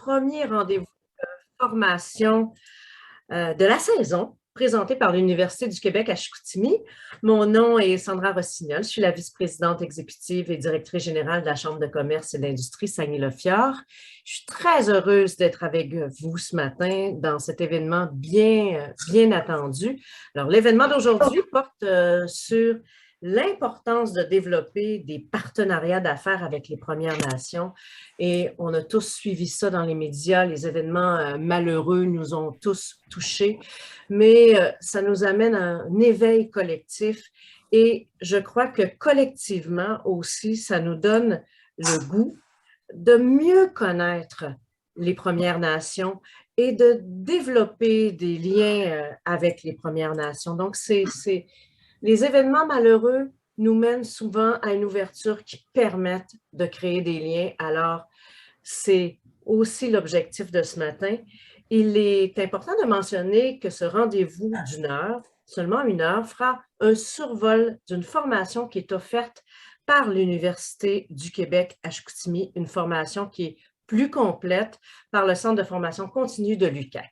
premier rendez-vous formation de la saison présenté par l'Université du Québec à Chicoutimi. Mon nom est Sandra Rossignol, je suis la vice-présidente exécutive et directrice générale de la Chambre de commerce et d'industrie Saguenay-Lafiore. Je suis très heureuse d'être avec vous ce matin dans cet événement bien attendu. Alors, l'événement d'aujourd'hui porte sur l'importance de développer des partenariats d'affaires avec les Premières Nations. Et on a tous suivi ça dans les médias. Les événements malheureux nous ont tous touchés, mais ça nous amène à un éveil collectif. Et je crois que collectivement aussi, ça nous donne le goût de mieux connaître les Premières Nations et de développer des liens avec les Premières Nations. Donc, les événements malheureux nous mènent souvent à une ouverture qui permette de créer des liens. Alors, c'est aussi l'objectif de ce matin. Il est important de mentionner que ce rendez-vous d'une heure, seulement une heure, fera un survol d'une formation qui est offerte par l'Université du Québec à Chicoutimi, une formation qui est plus complète par le Centre de formation continue de l'UQAC.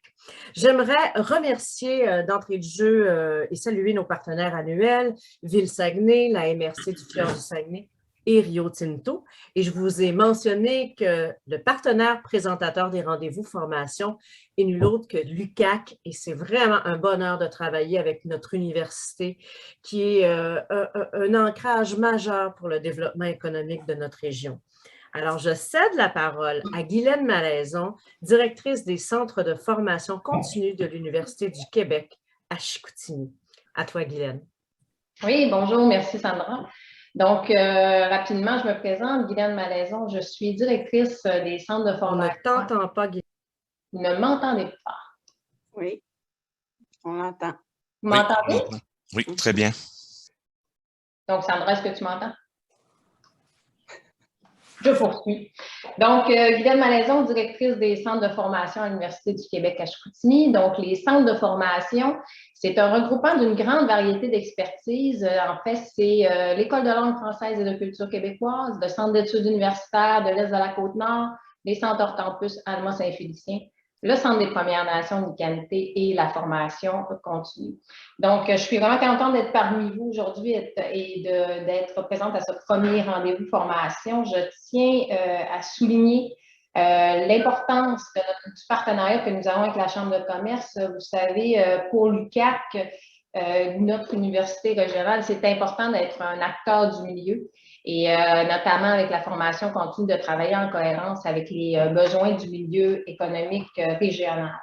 J'aimerais remercier d'entrée de jeu et saluer nos partenaires annuels, Ville-Saguenay, la MRC du Fjord du Saguenay et Rio Tinto. Et je vous ai mentionné que le partenaire présentateur des rendez-vous formation est nul autre que l'UQAC. Et c'est vraiment un bonheur de travailler avec notre université qui est un ancrage majeur pour le développement économique de notre région. Alors, je cède la parole à Guylaine Malaison, directrice des centres de formation continue de l'Université du Québec à Chicoutimi. À toi, Guylaine. Oui, bonjour, merci Sandra. Donc, rapidement, je me présente, Guylaine Malaison, je suis directrice des centres de formation. On ne t'entend pas, Guylaine. Vous ne m'entendez pas? Oui, on l'entend. Vous m'entendez? Oui, très bien. Donc, Sandra, est-ce que tu m'entends? Je poursuis. Donc, Guylaine Malaison, directrice des centres de formation à l'Université du Québec à Chicoutimi. Donc, les centres de formation, c'est un regroupement d'une grande variété d'expertise. En fait, c'est l'École de langue française et de culture québécoise, le Centre d'études universitaires de l'Est de la Côte-Nord, les centres hors campus Alma-Saint-Félicien, le Centre des Premières Nations d'Icanité et la formation continue. Donc, je suis vraiment contente d'être parmi vous aujourd'hui et d'être présente à ce premier rendez-vous formation. Je tiens à souligner l'importance du partenariat que nous avons avec la Chambre de commerce. Vous savez, pour l'UQAC, notre université régionale, c'est important d'être un acteur du milieu et notamment avec la formation continue de travailler en cohérence avec les besoins du milieu économique régional.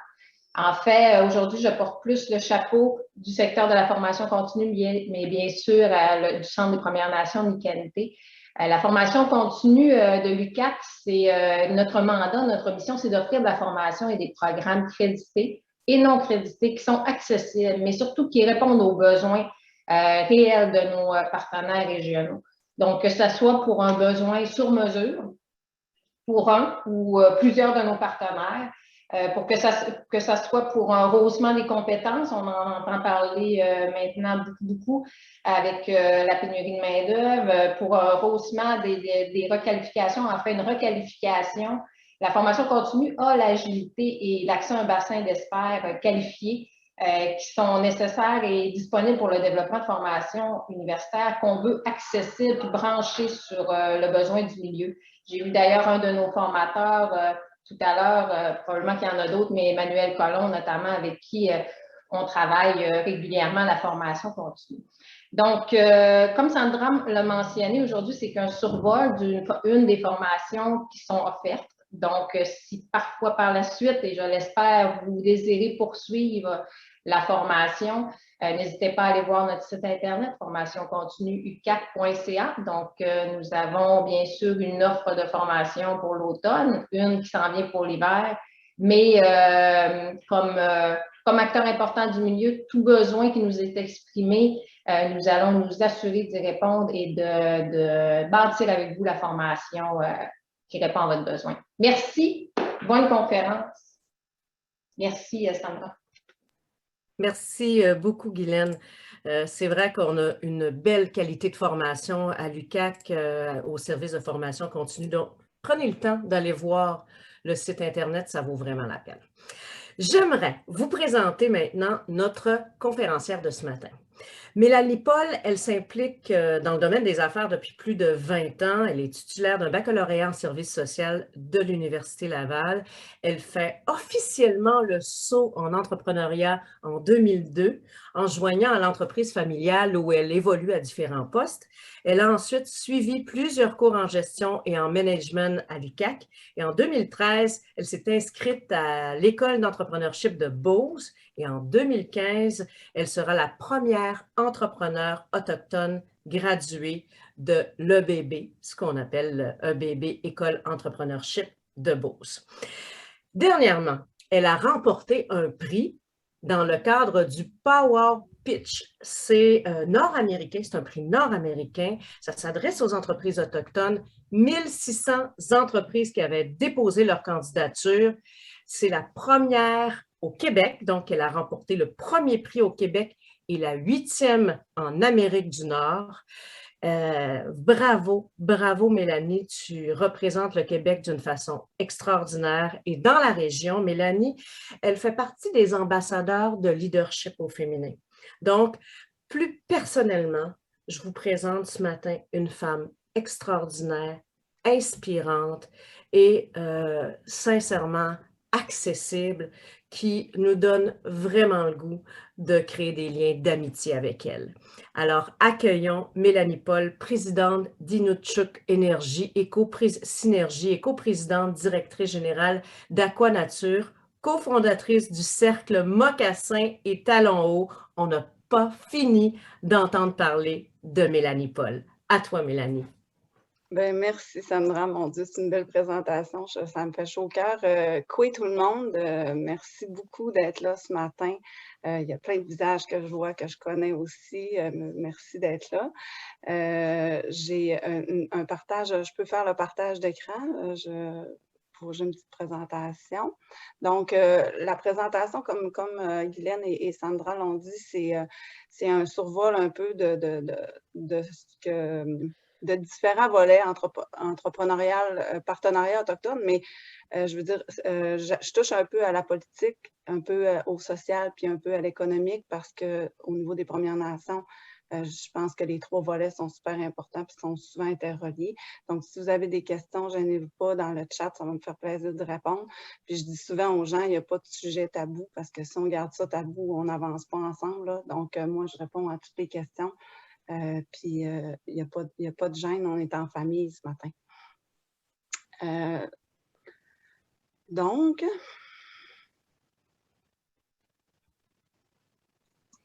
En fait, aujourd'hui, je porte plus le chapeau du secteur de la formation continue, mais bien sûr du Centre des Premières Nations d'Icanité. La formation continue de l'UQAC, c'est notre mandat, notre mission, c'est d'offrir de la formation et des programmes crédités et non crédités qui sont accessibles, mais surtout qui répondent aux besoins réels de nos partenaires régionaux. Donc, que ce soit pour un besoin sur mesure, pour un ou plusieurs de nos partenaires, pour que ça soit pour un rehaussement des compétences. On en entend parler maintenant beaucoup avec la pénurie de main-d'œuvre, pour un rehaussement des requalifications, enfin une requalification. La formation continue a l'agilité et l'accès à un bassin d'experts qualifiés qui sont nécessaires et disponibles pour le développement de formation universitaire qu'on veut accessible et branché sur le besoin du milieu. J'ai eu d'ailleurs un de nos formateurs tout à l'heure, probablement qu'il y en a d'autres, mais Emmanuel Colomb notamment, avec qui on travaille régulièrement la formation continue. Donc, comme Sandra l'a mentionné aujourd'hui, c'est qu'un survol d'une des formations qui sont offertes. Donc, si parfois par la suite, et je l'espère, vous désirez poursuivre la formation, n'hésitez pas à aller voir notre site internet formationcontinueuqac.ca. Donc, nous avons bien sûr une offre de formation pour l'automne, une qui s'en vient pour l'hiver, mais comme acteur important du milieu, tout besoin qui nous est exprimé, nous allons nous assurer d'y répondre et de bâtir avec vous la formation qui répond à votre besoin. Merci. Bonne conférence. Merci, Sandra. Merci beaucoup, Guylaine. C'est vrai qu'on a une belle qualité de formation à l'UQAC au service de formation continue. Donc, prenez le temps d'aller voir le site Internet, ça vaut vraiment la peine. J'aimerais vous présenter maintenant notre conférencière de ce matin. Mélanie Paul, elle s'implique dans le domaine des affaires depuis plus de 20 ans. Elle est titulaire d'un baccalauréat en service social de l'Université Laval. Elle fait officiellement le saut en entrepreneuriat en 2002, en se joignant à l'entreprise familiale où elle évolue à différents postes. Elle a ensuite suivi plusieurs cours en gestion et en management à l'UQAC. Et en 2013, elle s'est inscrite à l'école d'entrepreneurship de Beauce. Et en 2015, elle sera la première entrepreneur autochtone graduée de l'EBB, ce qu'on appelle l'EBB, École Entrepreneurship de Beauce. Dernièrement, elle a remporté un prix dans le cadre du Power Pitch. C'est nord-américain, c'est un prix nord-américain. Ça s'adresse aux entreprises autochtones. 1600 entreprises qui avaient déposé leur candidature. C'est la première au Québec, donc elle a remporté le premier prix au Québec et la 8e en Amérique du Nord. Bravo, bravo Mélanie, tu représentes le Québec d'une façon extraordinaire. Et dans la région, Mélanie, elle fait partie des ambassadeurs de leadership au féminin. Donc, plus personnellement, je vous présente ce matin une femme extraordinaire, inspirante et sincèrement accessible qui nous donne vraiment le goût de créer des liens d'amitié avec elle. Alors, accueillons Mélanie Paul, présidente d'Inukshuk Énergie, Synergie et coprésidente directrice générale d'Aqua-Nature, cofondatrice du cercle Mocassin et Talons Hauts. On n'a pas fini d'entendre parler de Mélanie Paul. À toi, Mélanie. Ben, merci Sandra, mon Dieu, c'est une belle présentation, ça me fait chaud au cœur. Coucou tout le monde, merci beaucoup d'être là ce matin. Il y a plein de visages que je vois, que je connais aussi, merci d'être là. J'ai un partage, je peux faire le partage d'écran, j'ai une petite présentation. Donc, la présentation, comme Guylaine et Sandra l'ont dit, c'est un survol un peu de ce que... de différents volets entrepreneurial, partenariat autochtone, mais je veux dire, je touche un peu à la politique, un peu au social, puis un peu à l'économique, parce qu'au niveau des Premières Nations, je pense que les 3 volets sont super importants et sont souvent interreliés. Donc, si vous avez des questions, gênez-vous pas dans le chat, ça va me faire plaisir de répondre. Puis, je dis souvent aux gens, il n'y a pas de sujet tabou, parce que si on garde ça tabou, on n'avance pas ensemble, là. Donc, moi, je réponds à toutes les questions. Puis, il n'y a pas de gêne, on est en famille ce matin. Donc,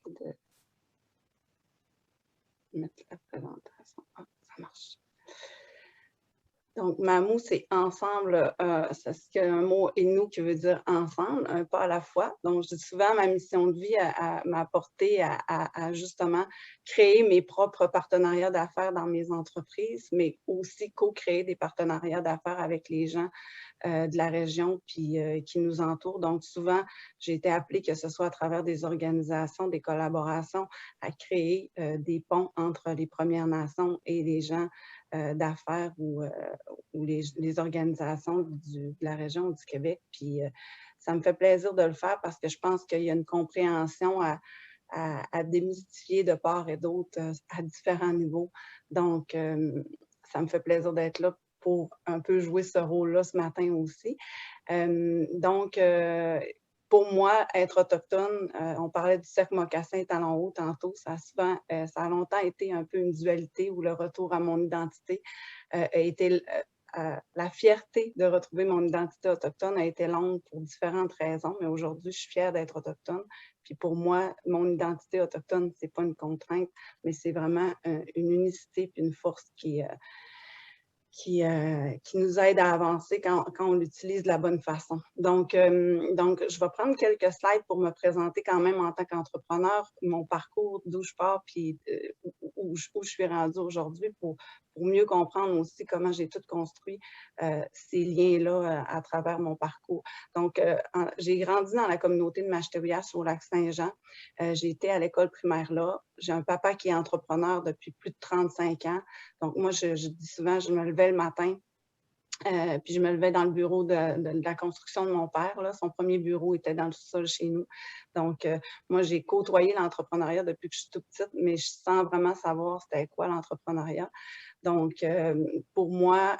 de mettre la présentation. Ah, ça marche. Donc, Mamou, c'est ensemble, c'est un mot Innu qui veut dire ensemble, un pas à la fois. Donc, je dis souvent, ma mission de vie m'a porté à justement créer mes propres partenariats d'affaires dans mes entreprises, mais aussi co-créer des partenariats d'affaires avec les gens de la région puis qui nous entourent. Donc, souvent, j'ai été appelée, que ce soit à travers des organisations, des collaborations, à créer des ponts entre les Premières Nations et les gens d'affaires ou les organisations de la région du Québec. Puis, ça me fait plaisir de le faire parce que je pense qu'il y a une compréhension à démystifier de part et d'autre à différents niveaux. Donc, ça me fait plaisir d'être là pour un peu jouer ce rôle-là ce matin aussi. Donc, pour moi, être autochtone, on parlait du cercle Mocassin et Talons Hauts tantôt, ça a longtemps été un peu une dualité où le retour à mon identité a été... la fierté de retrouver mon identité autochtone a été longue pour différentes raisons, mais aujourd'hui, je suis fière d'être autochtone. Puis pour moi, mon identité autochtone, ce n'est pas une contrainte, mais c'est vraiment une unicité puis une force qui nous aide à avancer quand on l'utilise de la bonne façon. Donc, je vais prendre quelques slides pour me présenter quand même en tant qu'entrepreneur, mon parcours, d'où je pars, puis où je suis rendue aujourd'hui pour mieux comprendre aussi comment j'ai tout construit ces liens-là à travers mon parcours. Donc, j'ai grandi dans la communauté de Machetewiyas au Lac-Saint-Jean. J'ai été à l'école primaire là. J'ai un papa qui est entrepreneur depuis plus de 35 ans. Donc, moi, je dis souvent, je me levais le matin Puis je me levais dans le bureau de la construction de mon père. Là. Son premier bureau était dans le sous-sol chez nous. Donc, moi, j'ai côtoyé l'entrepreneuriat depuis que je suis toute petite, mais je sens vraiment savoir c'était quoi l'entrepreneuriat. Donc, pour moi,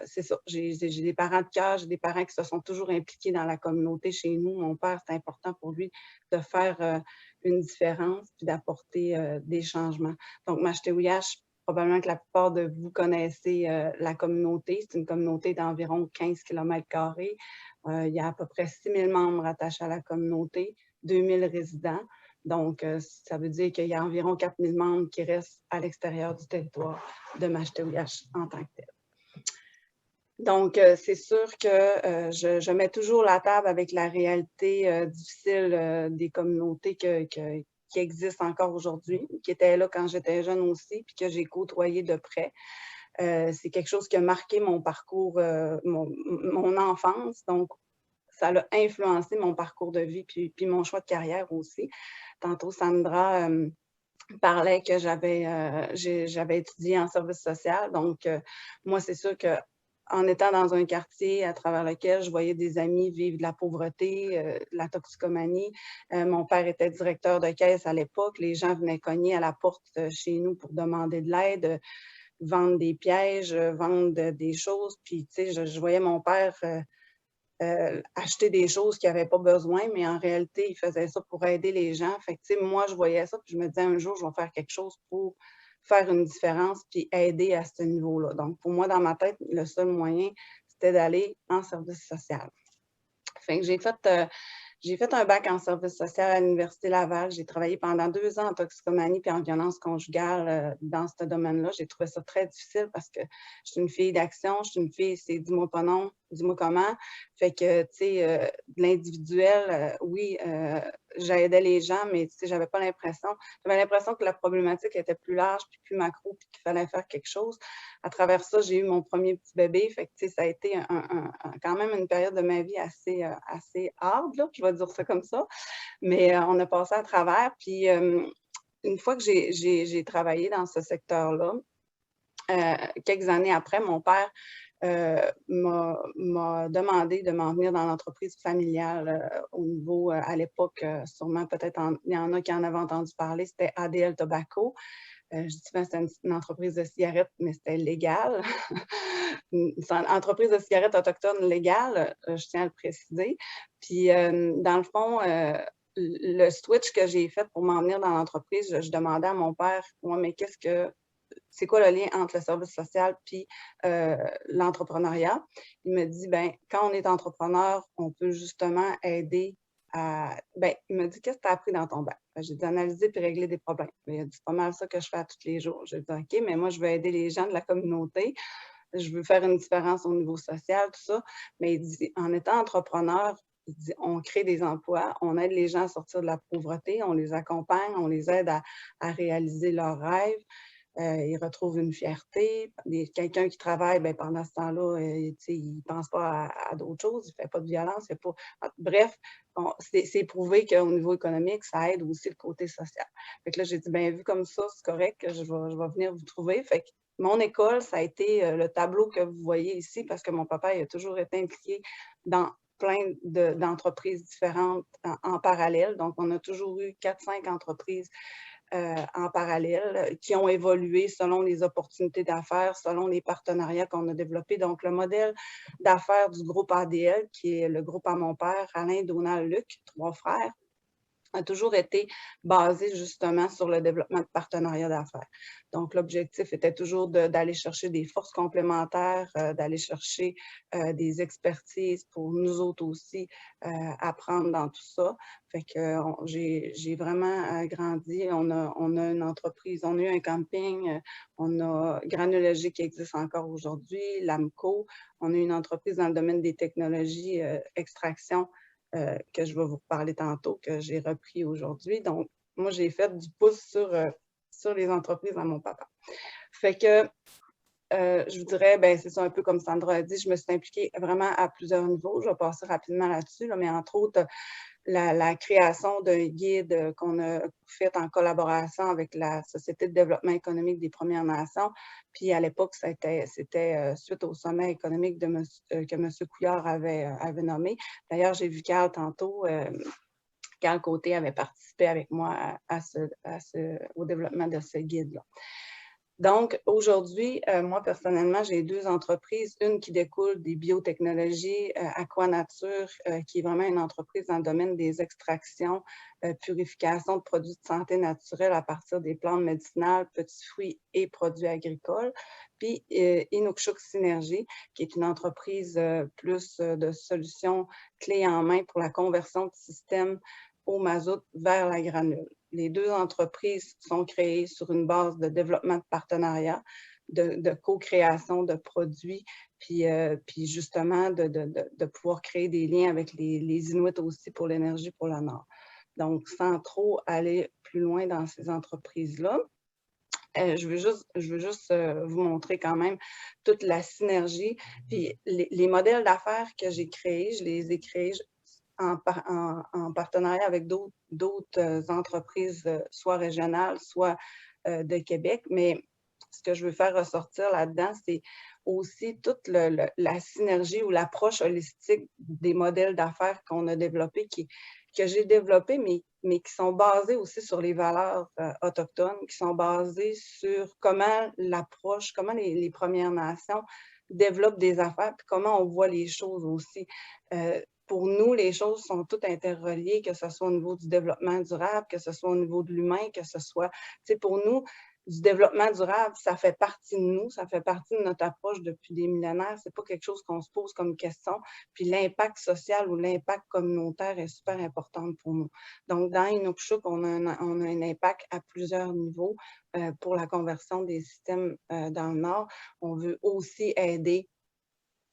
c'est ça. J'ai des parents de cœur, j'ai des parents qui se sont toujours impliqués dans la communauté chez nous. Mon père, c'est important pour lui de faire une différence puis d'apporter des changements. Donc, Mashteuiash, probablement que la plupart de vous connaissez la communauté. C'est une communauté d'environ 15 km². Il y a à peu près 6 000 membres attachés à la communauté, 2 000 résidents. Donc, ça veut dire qu'il y a environ 4 000 membres qui restent à l'extérieur du territoire de Mashteuiash en tant que tel. Donc, c'est sûr que je mets toujours la table avec la réalité difficile des communautés qui existent encore aujourd'hui, qui étaient là quand j'étais jeune aussi, puis que j'ai côtoyé de près. C'est quelque chose qui a marqué mon parcours, mon enfance. Donc, ça a influencé mon parcours de vie, puis mon choix de carrière aussi. Tantôt, Sandra parlait que j'avais étudié en service social. Donc, moi, c'est sûr que en étant dans un quartier à travers lequel je voyais des amis vivre de la pauvreté, de la toxicomanie. Mon père était directeur de caisse à l'époque. Les gens venaient cogner à la porte chez nous pour demander de l'aide, vendre des pièges, vendre des choses. Puis, tu sais, je voyais mon père acheter des choses qu'il n'avait pas besoin, mais en réalité, il faisait ça pour aider les gens. Fait que, tu sais, moi, je voyais ça, puis je me disais, un jour, je vais faire quelque chose pour faire une différence puis aider à ce niveau-là. Donc, pour moi, dans ma tête, le seul moyen, c'était d'aller en service social. Fait que j'ai fait un bac en service social à l'Université Laval. J'ai travaillé pendant 2 ans en toxicomanie puis en violence conjugale dans ce domaine-là. J'ai trouvé ça très difficile parce que je suis une fille d'action, je suis une fille, c'est dis-moi pas non, dis-moi comment. Fait que, tu sais, de l'individuel, oui, j'aidais les gens, mais tu sais, j'avais l'impression que la problématique était plus large puis plus macro puis qu'il fallait faire quelque chose. À travers ça, j'ai eu mon premier petit bébé. Fait que, tu sais, ça a été quand même une période de ma vie assez hard, là, je vais dire ça comme ça. Mais on a passé à travers. Puis, une fois que j'ai travaillé dans ce secteur-là, quelques années après, mon père m'a demandé de m'en venir dans l'entreprise familiale au niveau, à l'époque, sûrement peut-être il y en a qui en avaient entendu parler, c'était ADL Tobacco. Je dis souvent que c'était une entreprise de cigarettes, mais c'était légal. Une entreprise de cigarettes autochtone légale, je tiens à le préciser. Puis, dans le fond, le switch que j'ai fait pour m'en venir dans l'entreprise, je demandais à mon père, ouais, mais c'est quoi le lien entre le service social puis l'entrepreneuriat? Il me dit, ben quand on est entrepreneur, on peut justement aider il m'a dit, qu'est-ce que tu as appris dans ton bac? J'ai dit, analyser puis régler des problèmes. Il a dit, c'est pas mal ça que je fais à tous les jours. J'ai dit, OK, mais moi, je veux aider les gens de la communauté. Je veux faire une différence au niveau social, tout ça. Mais il dit, en étant entrepreneur, il dit, on crée des emplois, on aide les gens à sortir de la pauvreté, on les accompagne, on les aide à réaliser leurs rêves. Ils retrouvent une fierté. Quelqu'un qui travaille, ben, pendant ce temps-là, il ne pense pas à d'autres choses, il ne fait pas de violence. Bref, c'est prouvé qu'au niveau économique, ça aide aussi le côté social. Fait que là, j'ai dit, ben vu comme ça, c'est correct, je vais venir vous trouver. Fait que mon école, ça a été le tableau que vous voyez ici parce que mon papa il a toujours été impliqué dans plein d'entreprises différentes en parallèle. Donc, on a toujours eu 4-5 entreprises en parallèle, qui ont évolué selon les opportunités d'affaires, selon les partenariats qu'on a développés. Donc, le modèle d'affaires du groupe ADL, qui est le groupe à mon père, Alain, Donald, Luc, 3 frères, a toujours été basé justement sur le développement de partenariats d'affaires. Donc, l'objectif était toujours d'aller chercher des forces complémentaires, d'aller chercher des expertises pour nous autres aussi apprendre dans tout ça. Fait que j'ai vraiment grandi. On a une entreprise, on a eu un camping, on a Granologie qui existe encore aujourd'hui, l'AMCO. On a une entreprise dans le domaine des technologies, extraction, que je vais vous parler tantôt, que j'ai repris aujourd'hui. Donc, moi, j'ai fait du pouce sur les entreprises à mon papa. Fait que je vous dirais, ben, c'est ça un peu comme Sandra a dit, je me suis impliquée vraiment à plusieurs niveaux. Je vais passer rapidement là-dessus, là, mais entre autres, la création d'un guide qu'on a fait en collaboration avec la Société de développement économique des Premières Nations. Puis à l'époque, c'était suite au sommet économique que M. Couillard avait nommé. D'ailleurs, j'ai vu Carl tantôt. Carl Côté avait participé avec moi au développement de ce guide-là. Donc, aujourd'hui, moi, personnellement, j'ai 2 entreprises. Une qui découle des biotechnologies, Aquanature, qui est vraiment une entreprise dans le domaine des extractions, purification de produits de santé naturelle à partir des plantes médicinales, petits fruits et produits agricoles. Puis, Inukshuk Synergie, qui est une entreprise plus de solutions clés en main pour la conversion de systèmes au mazout vers la granule. Les 2 entreprises sont créées sur une base de développement de partenariat, de co-création de produits, puis justement de pouvoir créer des liens avec les Inuits aussi pour l'énergie pour le Nord. Donc, sans trop aller plus loin dans ces entreprises-là, je veux juste vous montrer quand même toute la synergie. Puis les modèles d'affaires que j'ai créés, je les ai créés en partenariat avec d'autres entreprises, soit régionales, soit de Québec. Mais ce que je veux faire ressortir là-dedans, c'est aussi toute la synergie ou l'approche holistique des modèles d'affaires qu'on a développés, que j'ai développés, mais qui sont basés aussi sur les valeurs autochtones, qui sont basés sur comment l'approche, comment les Premières Nations développent des affaires, puis comment on voit les choses aussi. Pour nous, les choses sont toutes interreliées, que ce soit au niveau du développement durable, que ce soit au niveau de l'humain, que ce soit, tu sais, pour nous, du développement durable, ça fait partie de nous, ça fait partie de notre approche depuis des millénaires. C'est pas quelque chose qu'on se pose comme question. Puis l'impact social ou l'impact communautaire est super important pour nous. Donc, dans Inukshuk, on a un impact à plusieurs niveaux pour la conversion des systèmes dans le Nord. On veut aussi aider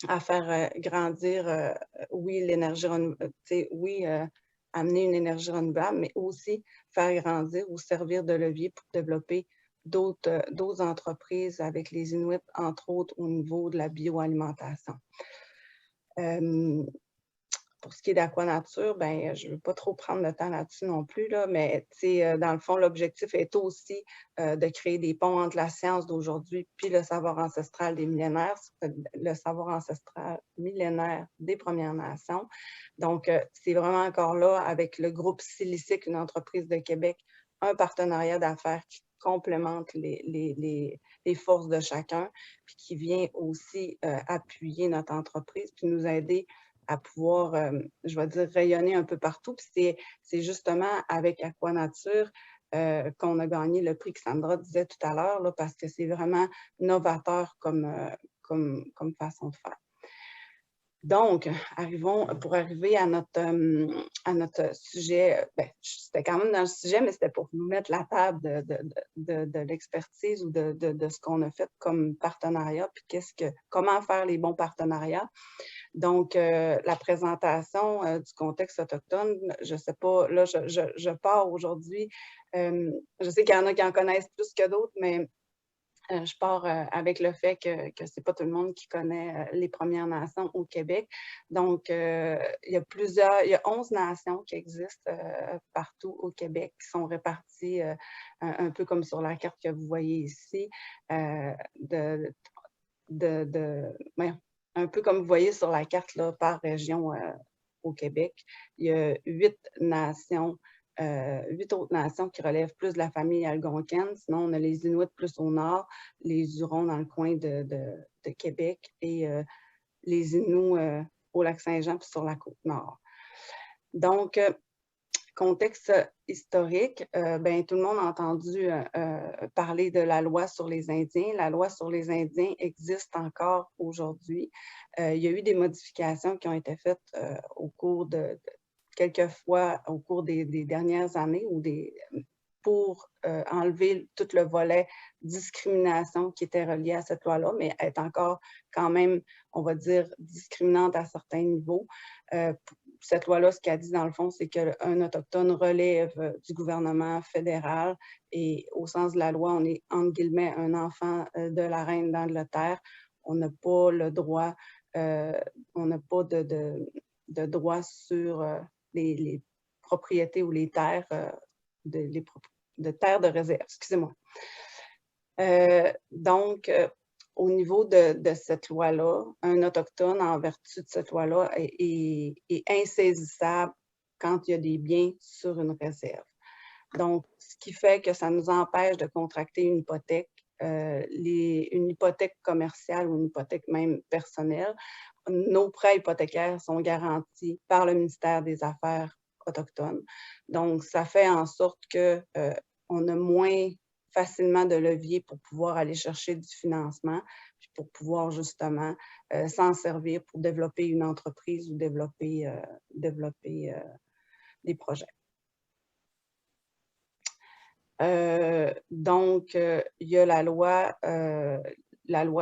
à faire grandir, oui, l'énergie renouvelable, oui, amener une énergie renouvelable, mais aussi faire grandir ou servir de levier pour développer d'autres entreprises avec les Inuits, entre autres au niveau de la bioalimentation. Pour ce qui est d'Aquanature, ben, je ne veux pas trop prendre le temps là-dessus non plus, là, mais dans le fond, l'objectif est aussi de créer des ponts entre la science d'aujourd'hui puis le savoir ancestral des millénaires, le savoir ancestral millénaire des Premières Nations. Donc, c'est vraiment encore là avec le groupe Silicic, une entreprise de Québec, un partenariat d'affaires qui complémente les forces de chacun, puis qui vient aussi appuyer notre entreprise, puis nous aider à pouvoir, je vais dire, rayonner un peu partout. Puis c'est justement avec Aquanature qu'on a gagné le prix que Sandra disait tout à l'heure, parce que c'est vraiment novateur comme façon de faire. Donc, pour arriver à notre sujet, ben, c'était quand même dans le sujet, mais c'était pour nous mettre la table de l'expertise ou de ce qu'on a fait comme partenariat, puis comment faire les bons partenariats. Donc, la présentation du contexte autochtone, je ne sais pas, là, je pars aujourd'hui. Je sais qu'il y en a qui en connaissent plus que d'autres, mais je pars avec le fait que ce n'est pas tout le monde qui connaît les Premières Nations au Québec. Donc, il y a 11 nations qui existent partout au Québec, qui sont réparties un peu comme sur la carte que vous voyez ici, un peu comme vous voyez sur la carte là, par région au Québec. Il y a 8 autres nations qui relèvent plus de la famille algonquine. Sinon, on a les Inuits plus au nord, les Hurons dans le coin de Québec et les Inuits au Lac-Saint-Jean puis sur la Côte-Nord. Donc, contexte historique, ben, tout le monde a entendu parler de la loi sur les Indiens. La loi sur les Indiens existe encore aujourd'hui. Il y a eu des modifications qui ont été faites au cours quelquefois au cours des dernières années pour enlever tout le volet discrimination qui était relié à cette loi-là, mais est encore quand même, on va dire, discriminante à certains niveaux. cette loi-là, ce qu'elle dit dans le fond, c'est qu'un Autochtone relève du gouvernement fédéral et au sens de la loi, on est, entre guillemets, un enfant de la reine d'Angleterre. On n'a pas le droit, on n'a pas de droit sur les propriétés ou les terres, de terres de réserve, excusez-moi. Donc, au niveau de cette loi-là, un Autochtone, en vertu de cette loi-là, est insaisissable quand il y a des biens sur une réserve. Donc, ce qui fait que ça nous empêche de contracter une hypothèque, une hypothèque commerciale ou une hypothèque même personnelle. Nos prêts hypothécaires sont garantis par le ministère des Affaires autochtones. Donc, ça fait en sorte qu'on a moins facilement de levier pour pouvoir aller chercher du financement, puis pour pouvoir justement s'en servir pour développer une entreprise ou développer des projets. Donc, il y a la loi,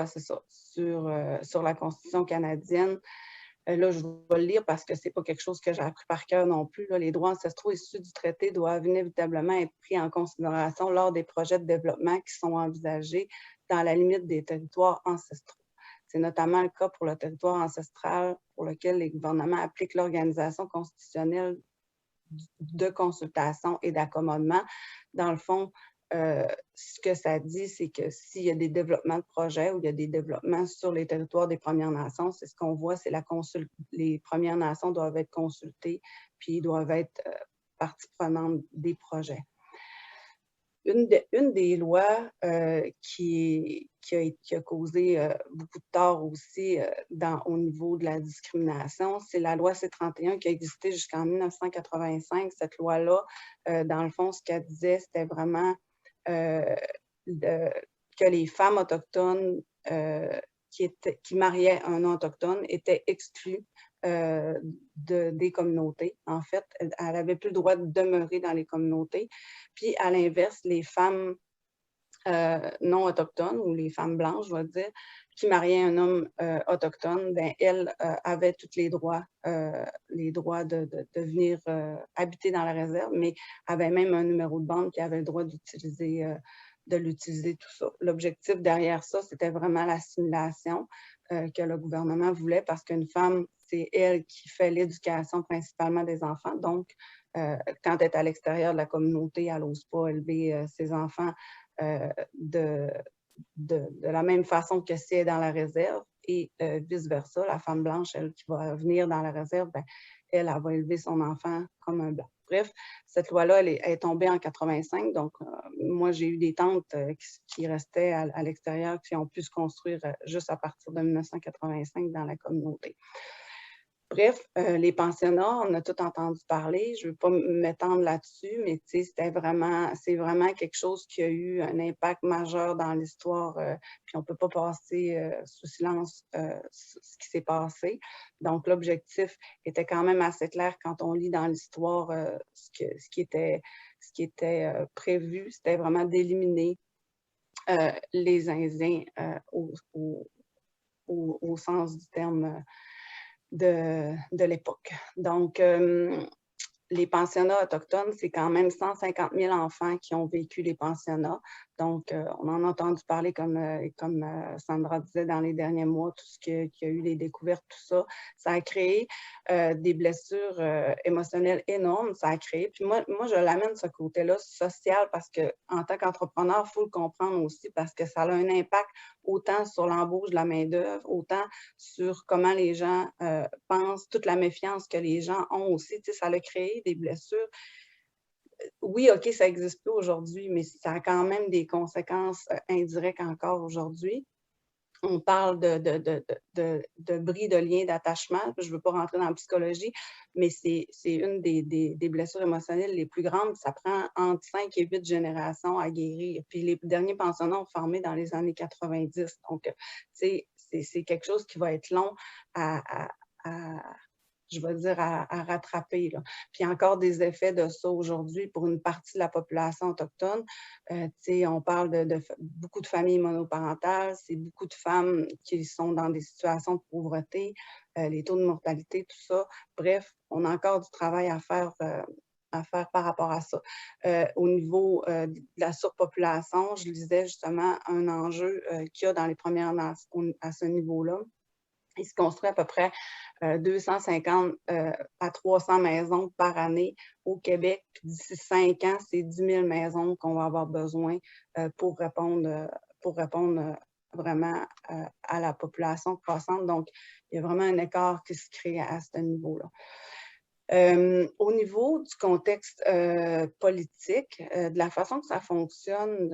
c'est ça, sur la Constitution canadienne. Là, je vais le lire parce que ce n'est pas quelque chose que j'ai appris par cœur non plus. Là. Les droits ancestraux issus du traité doivent inévitablement être pris en considération lors des projets de développement qui sont envisagés dans la limite des territoires ancestraux. C'est notamment le cas pour le territoire ancestral pour lequel les gouvernements appliquent l'organisation constitutionnelle de consultation et d'accommodement. Dans le fond, ce que ça dit, c'est que s'il y a des développements de projets ou il y a des développements sur les territoires des Premières Nations, c'est ce qu'on voit, c'est les Premières Nations doivent être consultées, puis ils doivent être partie prenante des projets. Une des lois qui a causé beaucoup de tort aussi au niveau de la discrimination, c'est la loi C-31 qui a existé jusqu'en 1985. Cette loi-là, dans le fond, ce qu'elle disait, c'était vraiment que les femmes autochtones qui mariaient un non-autochtone étaient exclues des communautés. En fait, elle n'avait plus le droit de demeurer dans les communautés. Puis, à l'inverse, les femmes non autochtones ou les femmes blanches, je vais dire, qui mariaient un homme autochtone, ben, elles avaient tous les droits de venir habiter dans la réserve, mais avaient même un numéro de bande qui avait le droit d'utiliser tout ça. L'objectif derrière ça, c'était vraiment l'assimilation que le gouvernement voulait parce qu'une femme, c'est elle qui fait l'éducation principalement des enfants. Donc, quand elle est à l'extérieur de la communauté, elle n'ose pas élever ses enfants de la même façon que si elle est dans la réserve et vice-versa. La femme blanche, elle qui va venir dans la réserve, ben, elle va élever son enfant comme un blanc. Bref, cette loi-là, elle est tombée en 85. Donc, moi, j'ai eu des tantes qui restaient à l'extérieur, qui ont pu se construire juste à partir de 1985 dans la communauté. Bref, les pensionnats, on a tout entendu parler. Je ne veux pas m'étendre là-dessus, mais c'est vraiment quelque chose qui a eu un impact majeur dans l'histoire. Puis on ne peut pas passer sous silence ce qui s'est passé. Donc, l'objectif était quand même assez clair quand on lit dans l'histoire ce qui était prévu. C'était vraiment d'éliminer les Indiens au sens du terme de l'époque. Donc, les pensionnats autochtones, c'est quand même 150 000 enfants qui ont vécu les pensionnats. Donc, on en a entendu parler, comme Sandra disait, dans les derniers mois, tout ce qu'il y a eu, les découvertes, tout ça. Ça a créé des blessures émotionnelles énormes. Ça a créé. Puis moi je l'amène ce côté-là social parce qu'en tant qu'entrepreneur, il faut le comprendre aussi parce que ça a un impact autant sur l'embauche de la main-d'œuvre, autant sur comment les gens pensent, toute la méfiance que les gens ont aussi. Tu sais, ça a créé des blessures. Oui, OK, ça n'existe plus aujourd'hui, mais ça a quand même des conséquences indirectes encore aujourd'hui. On parle de bris de liens d'attachement. Je ne veux pas rentrer dans la psychologie, mais c'est une des blessures émotionnelles les plus grandes. Ça prend entre 5 et 8 générations à guérir. Puis les derniers pensionnats ont formé dans les années 90. Donc, c'est quelque chose qui va être long je vais dire, à rattraper, là. Puis il y a encore des effets de ça aujourd'hui pour une partie de la population autochtone. On parle de beaucoup de familles monoparentales, c'est beaucoup de femmes qui sont dans des situations de pauvreté, les taux de mortalité, tout ça. Bref, on a encore du travail à faire par rapport à ça. Au niveau de la surpopulation, je lisais justement un enjeu qu'il y a dans les Premières Nations à ce niveau-là. Il se construit à peu près 250 à 300 maisons par année au Québec. Puis d'ici 5 ans, c'est 10 000 maisons qu'on va avoir besoin pour répondre vraiment à la population croissante. Donc, il y a vraiment un écart qui se crée à ce niveau-là. Au niveau du contexte politique, de la façon que ça fonctionne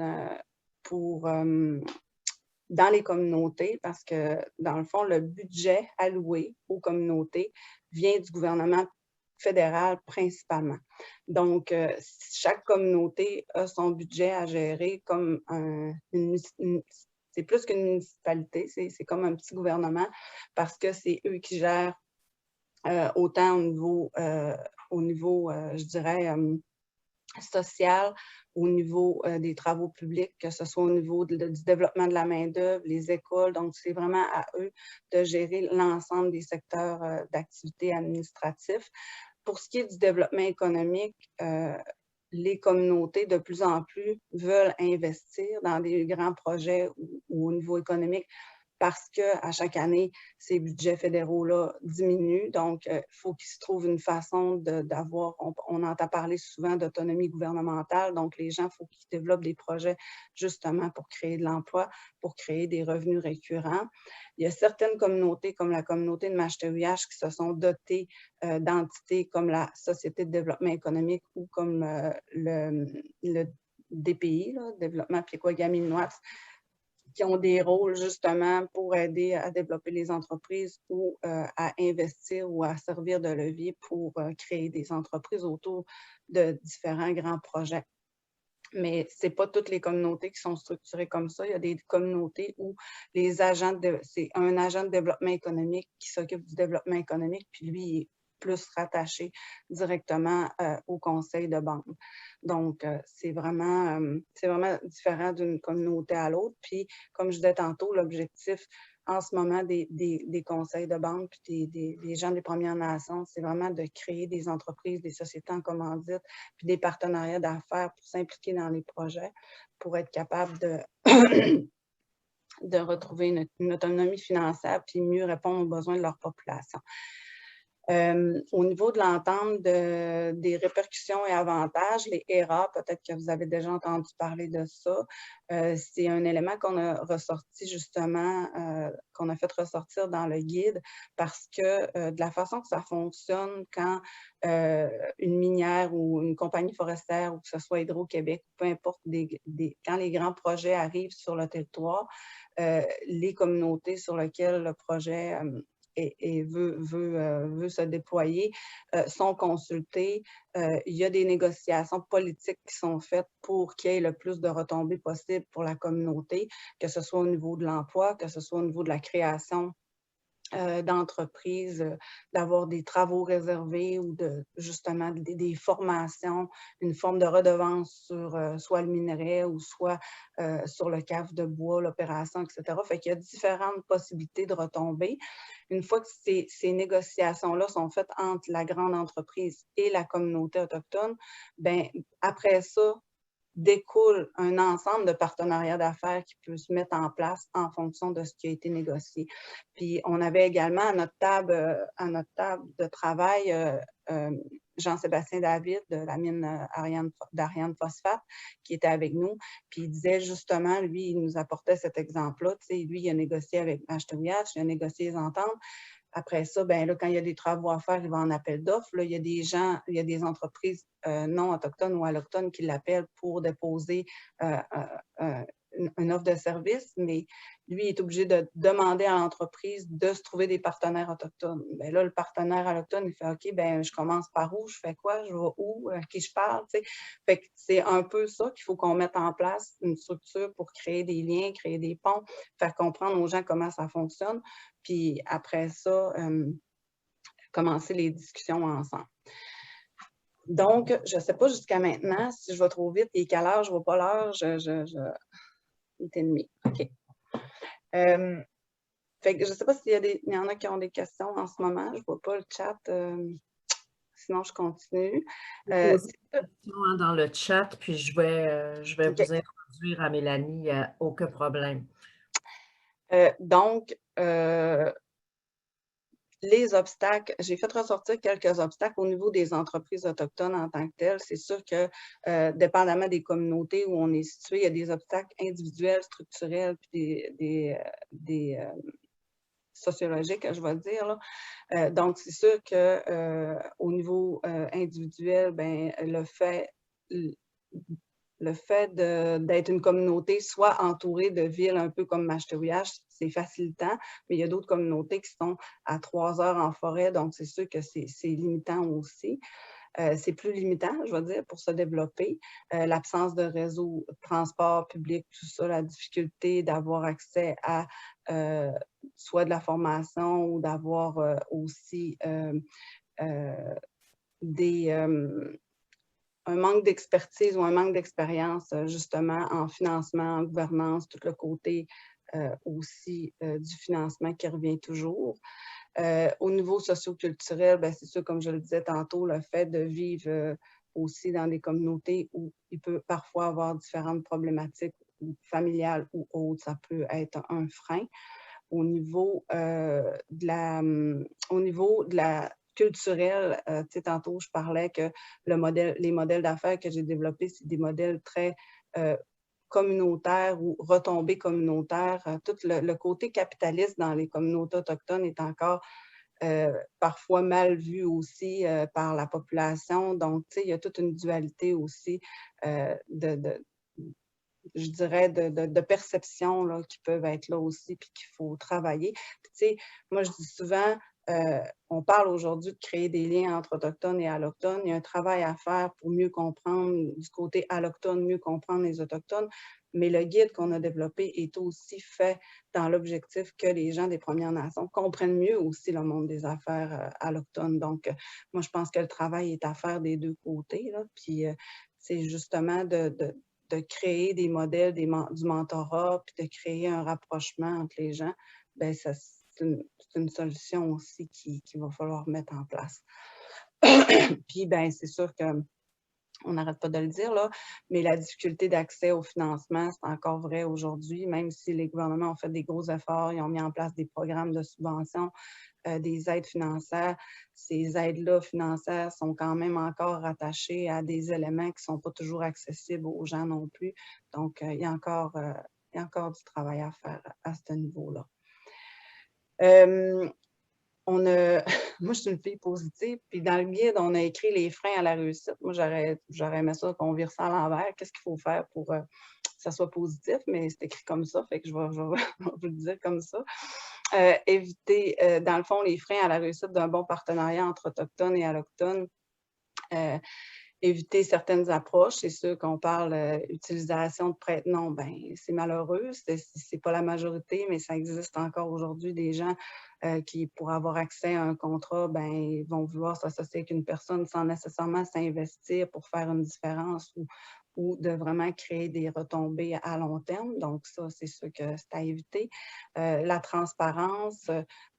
dans les communautés, parce que, dans le fond, le budget alloué aux communautés vient du gouvernement fédéral principalement. Donc, chaque communauté a son budget à gérer comme c'est plus qu'une municipalité, c'est comme un petit gouvernement parce que c'est eux qui gèrent autant au niveau je dirais, social, au niveau des travaux publics, que ce soit au niveau du développement de la main-d'œuvre, les écoles. Donc, c'est vraiment à eux de gérer l'ensemble des secteurs d'activité administratifs. Pour ce qui est du développement économique, les communautés, de plus en plus, veulent investir dans des grands projets ou au niveau économique parce qu'à chaque année, ces budgets fédéraux-là diminuent. Donc, il faut qu'ils se trouvent une façon d'avoir, on entend parler souvent d'autonomie gouvernementale, donc les gens, il faut qu'ils développent des projets justement pour créer de l'emploi, pour créer des revenus récurrents. Il y a certaines communautés, comme la communauté de Mashteuiash, qui se sont dotées d'entités comme la Société de développement économique ou comme le DPI, là, Développement Piekwagaminois, qui ont des rôles justement pour aider à développer les entreprises ou à investir ou à servir de levier pour créer des entreprises autour de différents grands projets. Mais ce n'est pas toutes les communautés qui sont structurées comme ça. Il y a des communautés où c'est un agent de développement économique qui s'occupe du développement économique, puis lui, il est plus rattaché directement au conseil de bande. Donc, c'est vraiment différent d'une communauté à l'autre. Puis, comme je disais tantôt, l'objectif en ce moment des conseils de bande puis des gens des Premières Nations, c'est vraiment de créer des entreprises, des sociétés en commandite, puis des partenariats d'affaires pour s'impliquer dans les projets, pour être capable de retrouver une autonomie financière puis mieux répondre aux besoins de leur population. Au niveau de l'entente des répercussions et avantages, les ERA, peut-être que vous avez déjà entendu parler de ça, c'est un élément qu'on a ressorti justement, qu'on a fait ressortir dans le guide parce que de la façon que ça fonctionne quand une minière ou une compagnie forestière ou que ce soit Hydro-Québec, peu importe, quand les grands projets arrivent sur le territoire, les communautés sur lesquelles le projet et veut se déployer, sont consultés. Il y a des négociations politiques qui sont faites pour qu'il y ait le plus de retombées possible pour la communauté, que ce soit au niveau de l'emploi, que ce soit au niveau de la création d'entreprises, d'avoir des travaux réservés ou justement des formations, une forme de redevance sur soit le minerai ou soit sur le cave de bois, l'opération, etc. Fait qu'il y a différentes possibilités de retombées. Une fois que ces négociations-là sont faites entre la grande entreprise et la communauté autochtone, bien, après ça, découle un ensemble de partenariats d'affaires qui peut se mettre en place en fonction de ce qui a été négocié. Puis, on avait également à notre table de travail Jean-Sébastien David de la mine d'Ariane Phosphate qui était avec nous. Puis, il disait justement, lui, il nous apportait cet exemple-là. Tu sais, lui, il a négocié avec Mashteuiash, il a négocié les ententes. Après ça, ben là, quand il y a des travaux à faire, il va en appel d'offres. Il y a des gens, il y a des entreprises non autochtones ou allochtones qui l'appellent pour déposer une offre de service, mais lui, il est obligé de demander à l'entreprise de se trouver des partenaires autochtones. Bien là, le partenaire autochtone, il fait « OK, ben je commence par où? Je fais quoi? Je vais où? À qui je parle? » Fait que c'est un peu ça qu'il faut qu'on mette en place, une structure pour créer des liens, créer des ponts, faire comprendre aux gens comment ça fonctionne. Puis après ça, commencer les discussions ensemble. Donc, je ne sais pas jusqu'à maintenant si je vais trop vite et quelle heure, je ne vois pas l'heure, 8h30. OK. Fait que je ne sais pas s'il y en a qui ont des questions en ce moment. Je ne vois pas le chat. Sinon, je continue. Posez des questions dans le chat, puis je vais Okay. vous introduire à Mélanie, il n'y a aucun problème. Donc, les obstacles, j'ai fait ressortir quelques obstacles au niveau des entreprises autochtones en tant que telles. C'est sûr que, dépendamment des communautés où on est situé, il y a des obstacles individuels, structurels, puis des sociologiques, je vais dire, là. Donc, c'est sûr qu'au niveau individuel, ben, le fait d'être une communauté soit entourée de villes un peu comme Machetouillache, c'est facilitant, mais il y a d'autres communautés qui sont à 3 heures en forêt, donc c'est sûr que c'est limitant aussi. C'est plus limitant, je vais dire, pour se développer. L'absence de réseau de transport public, tout ça, la difficulté d'avoir accès à soit de la formation ou d'avoir aussi un manque d'expertise ou un manque d'expérience, justement, en financement, en gouvernance, tout le côté aussi du financement qui revient toujours. Au niveau socio-culturel, c'est sûr, comme je le disais tantôt, le fait de vivre aussi dans des communautés où il peut parfois avoir différentes problématiques familiales ou autres, ça peut être un frein. Au niveau de la culturelle, tu sais, tantôt, je parlais que les modèles d'affaires que j'ai développés, c'est des modèles très communautaires ou retombées communautaires. Tout le côté capitaliste dans les communautés autochtones est encore parfois mal vu aussi par la population. Donc, tu sais, il y a toute une dualité aussi je dirais, de perception là, qui peuvent être là aussi, puis qu'il faut travailler. Puis, tu sais, moi, je dis souvent, on parle aujourd'hui de créer des liens entre autochtones et allochtones. Il y a un travail à faire pour mieux comprendre du côté allochtone, mieux comprendre les autochtones. Mais le guide qu'on a développé est aussi fait dans l'objectif que les gens des Premières Nations comprennent mieux aussi le monde des affaires allochtones. Donc, moi, je pense que le travail est à faire des deux côtés. Là. Puis, c'est justement de créer des modèles, du mentorat, puis de créer un rapprochement entre les gens, bien, c'est une solution aussi qu'il va falloir mettre en place. Puis, bien, c'est sûr qu'on n'arrête pas de le dire, là, mais la difficulté d'accès au financement, c'est encore vrai aujourd'hui, même si les gouvernements ont fait des gros efforts, ils ont mis en place des programmes de subvention, des aides financières. Ces aides-là financières sont quand même encore rattachées à des éléments qui ne sont pas toujours accessibles aux gens non plus. Donc, il y a encore du travail à faire à ce niveau-là. Moi, je suis une fille positive, puis dans le guide, on a écrit les freins à la réussite. Moi, j'aurais aimé ça qu'on vire ça à l'envers. Qu'est-ce qu'il faut faire pour que ça soit positif? Mais c'est écrit comme ça, fait que je vais vous le dire comme ça. Éviter, dans le fond, les freins à la réussite d'un bon partenariat entre autochtones et allochtones. Éviter certaines approches, c'est sûr qu'on parle utilisation de prête-nom, ben c'est malheureux, c'est pas la majorité, mais ça existe encore aujourd'hui des gens qui, pour avoir accès à un contrat, ben ils vont vouloir s'associer avec une personne sans nécessairement s'investir pour faire une différence ou de vraiment créer des retombées à long terme. Donc ça, c'est sûr que c'est à éviter. La transparence,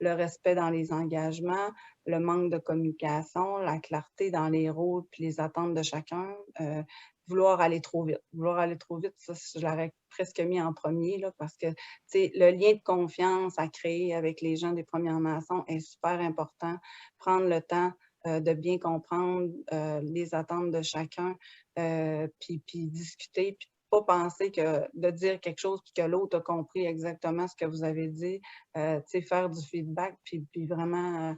le respect dans les engagements, le manque de communication, la clarté dans les rôles puis les attentes de chacun, vouloir aller trop vite. Vouloir aller trop vite, ça, je l'aurais presque mis en premier, là, parce que le lien de confiance à créer avec les gens des Premières Nations est super important. Prendre le temps de bien comprendre les attentes de chacun, puis discuter, puis pas penser que de dire quelque chose puis que l'autre a compris exactement ce que vous avez dit, faire du feedback, puis vraiment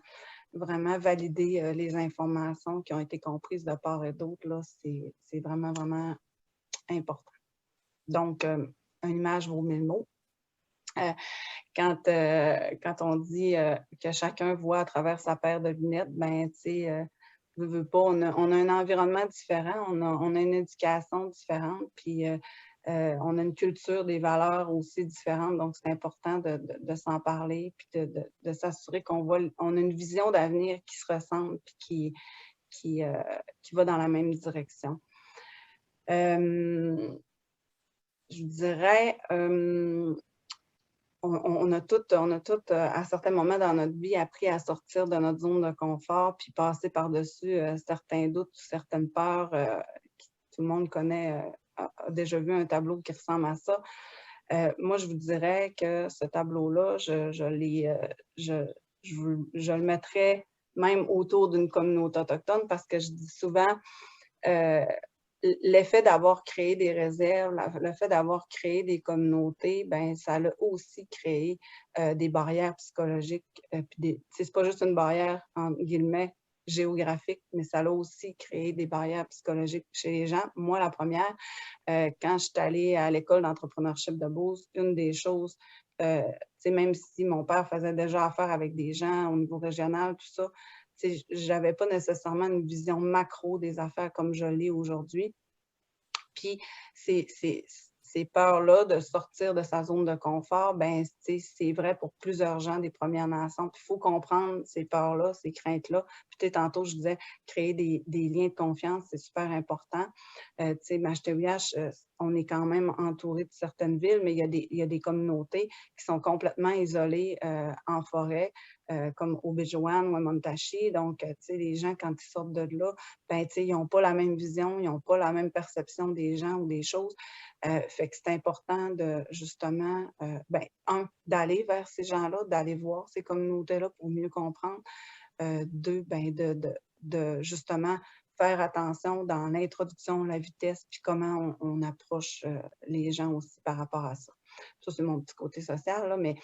valider les informations qui ont été comprises de part et d'autre, là, c'est vraiment, vraiment important. Donc, une image vaut 1000 mots. Quand on dit que chacun voit à travers sa paire de lunettes, ben, tu sais, veut pas, on a un environnement différent, on a une éducation différente, puis On a une culture des valeurs aussi différente, donc c'est important de s'en parler puis de s'assurer qu'on a une vision d'avenir qui se ressemble puis qui va dans la même direction. Je dirais, on a toutes, à certains moments dans notre vie, appris à sortir de notre zone de confort puis passer par-dessus certains doutes ou certaines peurs. Tout le monde connaît, a déjà vu un tableau qui ressemble à ça. Moi, je vous dirais que ce tableau-là, je le mettrais même autour d'une communauté autochtone parce que je dis souvent, l'effet d'avoir créé des réserves, le fait d'avoir créé des communautés, ben ça a aussi créé des barrières psychologiques. C'est pas juste une barrière, entre guillemets, géographique, mais ça a aussi créé des barrières psychologiques chez les gens. Moi, la première, quand je suis allée à l'école d'entrepreneurship de Beauce, une des choses, même si mon père faisait déjà affaire avec des gens au niveau régional, tout ça, je n'avais pas nécessairement une vision macro des affaires comme je l'ai aujourd'hui. Puis, ces peurs-là de sortir de sa zone de confort, ben, c'est vrai pour plusieurs gens des Premières Nations. Puis, il faut comprendre ces peurs-là, ces craintes-là. Puis, tantôt, je disais, créer des liens de confiance, c'est super important. Mashteuiash, on est quand même entouré de certaines villes, mais il y a des communautés qui sont complètement isolées en forêt, comme Obidjouan ou à Montachi. Donc, les gens, quand ils sortent de là, ben, ils n'ont pas la même vision, ils n'ont pas la même perception des gens ou des choses. Fait que c'est important de, justement, d'aller vers ces gens-là, d'aller voir ces communautés-là pour mieux comprendre. Deux, ben, de justement faire attention dans l'introduction, la vitesse, puis comment on approche les gens aussi par rapport à ça. Ça, c'est mon petit côté social, là, mais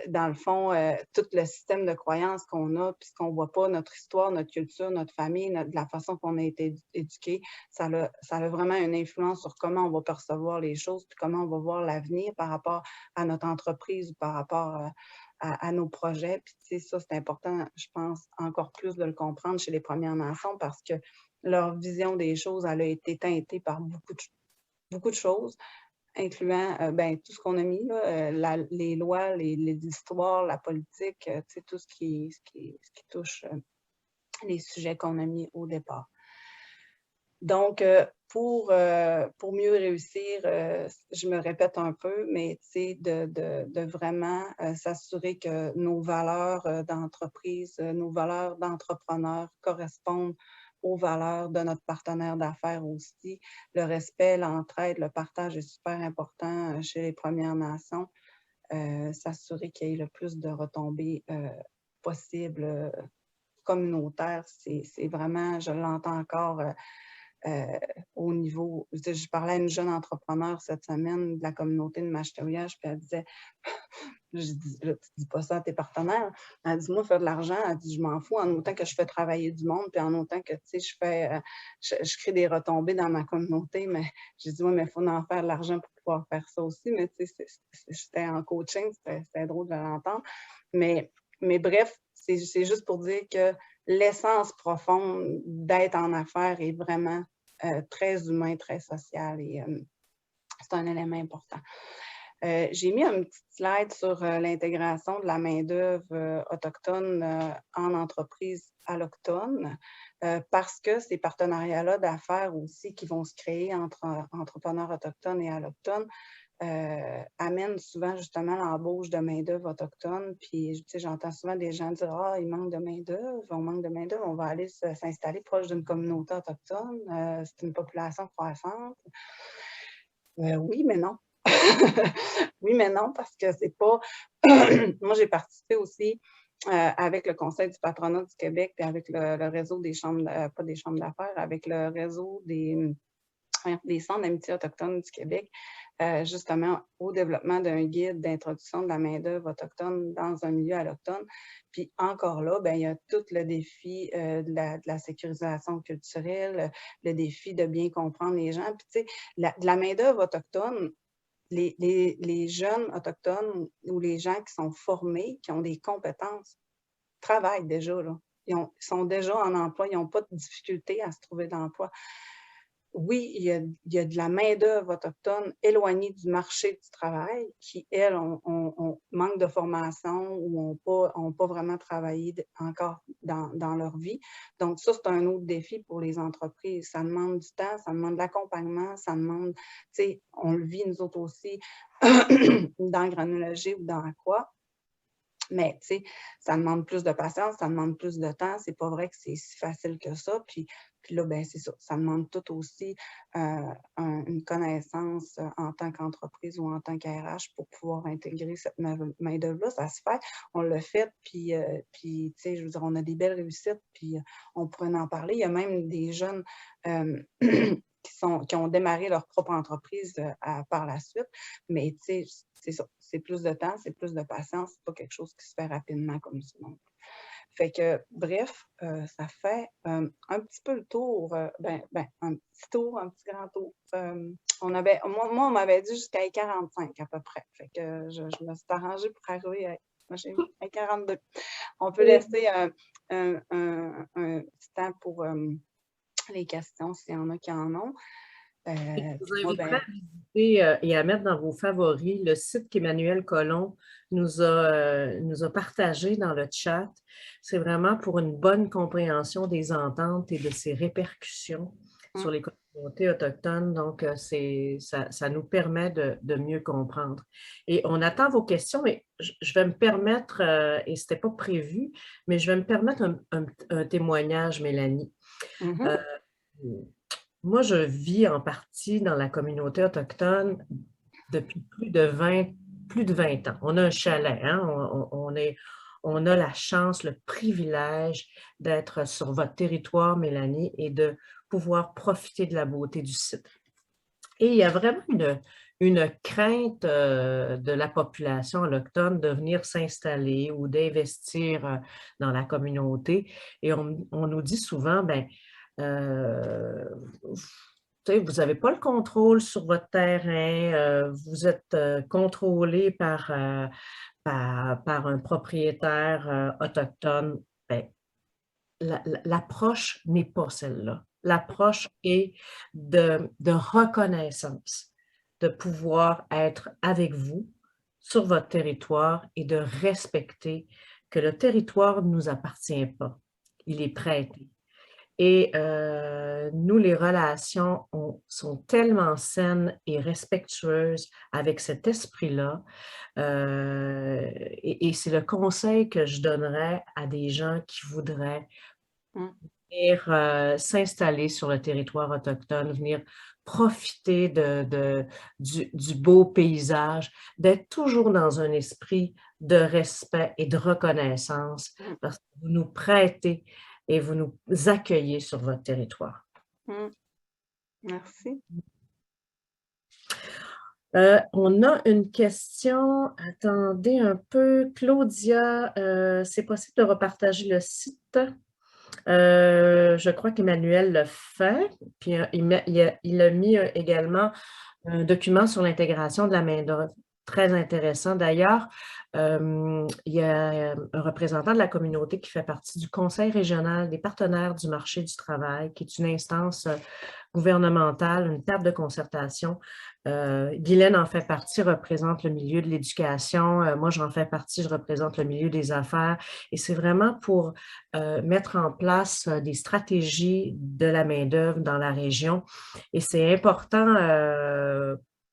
dans le fond, tout le système de croyances qu'on a, puis ce qu'on ne voit pas, notre histoire, notre culture, notre famille, la façon qu'on a été éduqué, ça a vraiment une influence sur comment on va percevoir les choses, puis comment on va voir l'avenir par rapport à notre entreprise ou par rapport à nos projets. Puis, ça, c'est important, je pense, encore plus de le comprendre chez les Premières Nations parce que leur vision des choses, elle a été teintée par beaucoup de choses, incluant tout ce qu'on a mis, là, les lois, les histoires, la politique, tout ce qui touche les sujets qu'on a mis au départ. Donc, pour mieux réussir, je me répète un peu, mais de vraiment s'assurer que nos valeurs d'entreprise, nos valeurs d'entrepreneur correspondent aux valeurs de notre partenaire d'affaires aussi. Le respect, l'entraide, le partage est super important chez les Premières Nations. S'assurer qu'il y ait le plus de retombées possibles communautaires, c'est vraiment, je l'entends encore au niveau, je parlais à une jeune entrepreneur cette semaine de la communauté de Mashteuiash, puis elle disait, je dis, là, tu dis pas ça à tes partenaires. Elle dit, moi, faire de l'argent, elle dit, je m'en fous, en autant que je fais travailler du monde, puis en autant que, tu sais, je crée des retombées dans ma communauté, mais je dis, oui, mais il faut en faire de l'argent pour pouvoir faire ça aussi, mais tu sais, j'étais en coaching, c'était drôle de l'entendre, mais bref, c'est juste pour dire que l'essence profonde d'être en affaires est vraiment très humain, très social et c'est un élément important. J'ai mis un petit slide sur l'intégration de la main-d'œuvre autochtone en entreprise allochtone parce que ces partenariats-là d'affaires aussi qui vont se créer entre entrepreneurs autochtones et allochtones amènent souvent justement l'embauche de main-d'œuvre autochtone. Puis, j'entends souvent des gens dire « Ah, il manque de main-d'œuvre, on manque de main-d'œuvre, on va aller s'installer proche d'une communauté autochtone, c'est une population croissante. » Oui, mais non. Oui, mais non, parce que c'est pas... Moi, j'ai participé aussi avec le Conseil du patronat du Québec et avec le réseau des chambres, pas des chambres d'affaires, avec le réseau des centres d'amitié autochtones du Québec, justement au développement d'un guide d'introduction de la main-d'œuvre autochtone dans un milieu allochtone. Puis encore là, il y a tout le défi de la sécurisation culturelle, le défi de bien comprendre les gens. Puis tu sais, de la main-d'œuvre autochtone, les jeunes autochtones ou les gens qui sont formés, qui ont des compétences, travaillent déjà, là. Ils sont déjà en emploi, ils n'ont pas de difficulté à se trouver d'emploi. oui, il y a de la main-d'œuvre autochtone éloignée du marché du travail qui, elles, manquent de formation ou n'ont pas vraiment travaillé encore dans leur vie. Donc, ça, c'est un autre défi pour les entreprises. Ça demande du temps, ça demande de l'accompagnement, ça demande, tu sais, on le vit nous autres aussi dans Granologie ou dans Aqua. Mais, tu sais, ça demande plus de patience, ça demande plus de temps. C'est pas vrai que c'est si facile que ça. Puis là, ben c'est ça. Ça demande tout aussi une connaissance en tant qu'entreprise ou en tant qu'RH pour pouvoir intégrer cette main-d'œuvre-là. Ça se fait. On l'a fait, puis tu sais, je veux dire, on a des belles réussites, puis on pourrait en parler. Il y a même des jeunes qui ont démarré leur propre entreprise par la suite. Mais, tu sais, c'est ça. C'est plus de temps, c'est plus de patience. C'est pas quelque chose qui se fait rapidement comme ça. Donc. Fait que, bref, ça fait un petit peu le tour, un petit tour, un petit grand tour. Moi, on m'avait dit jusqu'à 45 à peu près. Fait que je me suis arrangée pour arriver à 42. On peut laisser un petit temps pour les questions s'il y en a qui en ont. Je vous inviterai à visiter et à mettre dans vos favoris le site qu'Emmanuel Colomb nous a partagé dans le chat. C'est vraiment pour une bonne compréhension des ententes et de ses répercussions sur les communautés autochtones. Donc, ça nous permet de mieux comprendre. Et on attend vos questions, mais je vais me permettre, et ce n'était pas prévu, mais je vais me permettre un témoignage, Mélanie. Moi, je vis en partie dans la communauté autochtone depuis plus de 20 ans. On a un chalet, hein? On a la chance, le privilège d'être sur votre territoire, Mélanie, et de pouvoir profiter de la beauté du site. Et il y a vraiment une crainte de la population autochtone de venir s'installer ou d'investir dans la communauté. Et on nous dit souvent, vous n'avez pas le contrôle sur votre terrain, vous êtes contrôlé par un propriétaire autochtone. Ben, l'approche n'est pas celle-là. L'approche est de reconnaissance, de pouvoir être avec vous sur votre territoire et de respecter que le territoire ne nous appartient pas. Il est prêté. Et nous, les relations sont tellement saines et respectueuses avec cet esprit-là. Et c'est le conseil que je donnerais à des gens qui voudraient venir s'installer sur le territoire autochtone, venir profiter du beau paysage, d'être toujours dans un esprit de respect et de reconnaissance parce que vous nous prêtez et vous nous accueillez sur votre territoire. Merci. On a une question. Attendez un peu. Claudia, c'est possible de repartager le site? Je crois qu'Emmanuel l'a fait. Puis il a mis également un document sur l'intégration de la main-d'œuvre. Très intéressant. D'ailleurs, il y a un représentant de la communauté qui fait partie du Conseil régional des partenaires du marché du travail, qui est une instance gouvernementale, une table de concertation. Guylaine en fait partie, représente le milieu de l'éducation. Moi, j'en fais partie, je représente le milieu des affaires. Et c'est vraiment pour mettre en place des stratégies de la main-d'œuvre dans la région. Et c'est important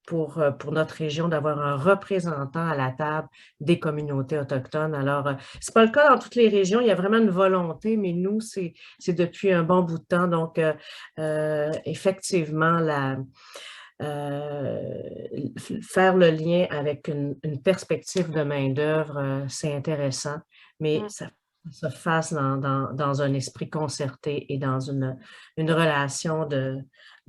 pour notre région d'avoir un représentant à la table des communautés autochtones. Alors, ce n'est pas le cas dans toutes les régions, il y a vraiment une volonté, mais nous, c'est depuis un bon bout de temps. Donc, effectivement, faire le lien avec une perspective de main-d'œuvre, c'est intéressant, mais ça se fasse dans un esprit concerté et dans une relation de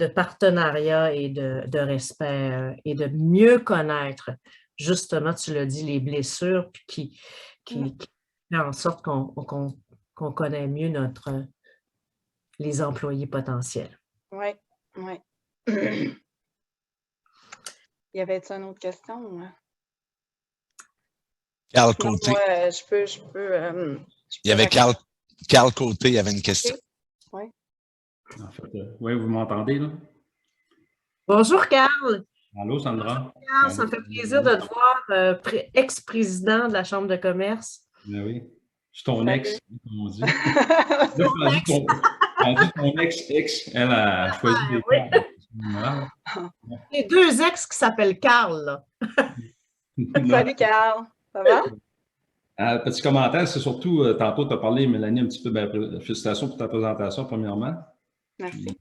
partenariat et de respect et de mieux connaître, justement, tu l'as dit, les blessures qui fait en sorte qu'on connaît mieux les employés potentiels. Oui, oui. Y avait-il une autre question? Carl Côté. Moi, je peux il y avait Carl Côté, il y avait une question. Oui. En fait, oui, vous m'entendez là? Bonjour, Carl. Allô, Sandra? Carl, Allô? ça me fait plaisir de te voir, ex-président de la Chambre de commerce. Ben oui. Je suis ton Salut. ex, comme on dit. Là, je suis ton ex-ex. Elle a choisi des Oui. cartes. Voilà. Les deux ex qui s'appellent Carl, là. Salut, Carl. Ça va? Petit commentaire, c'est surtout, tantôt, tu as parlé, Mélanie, un petit peu, félicitations pour ta présentation, premièrement. Merci. Puis,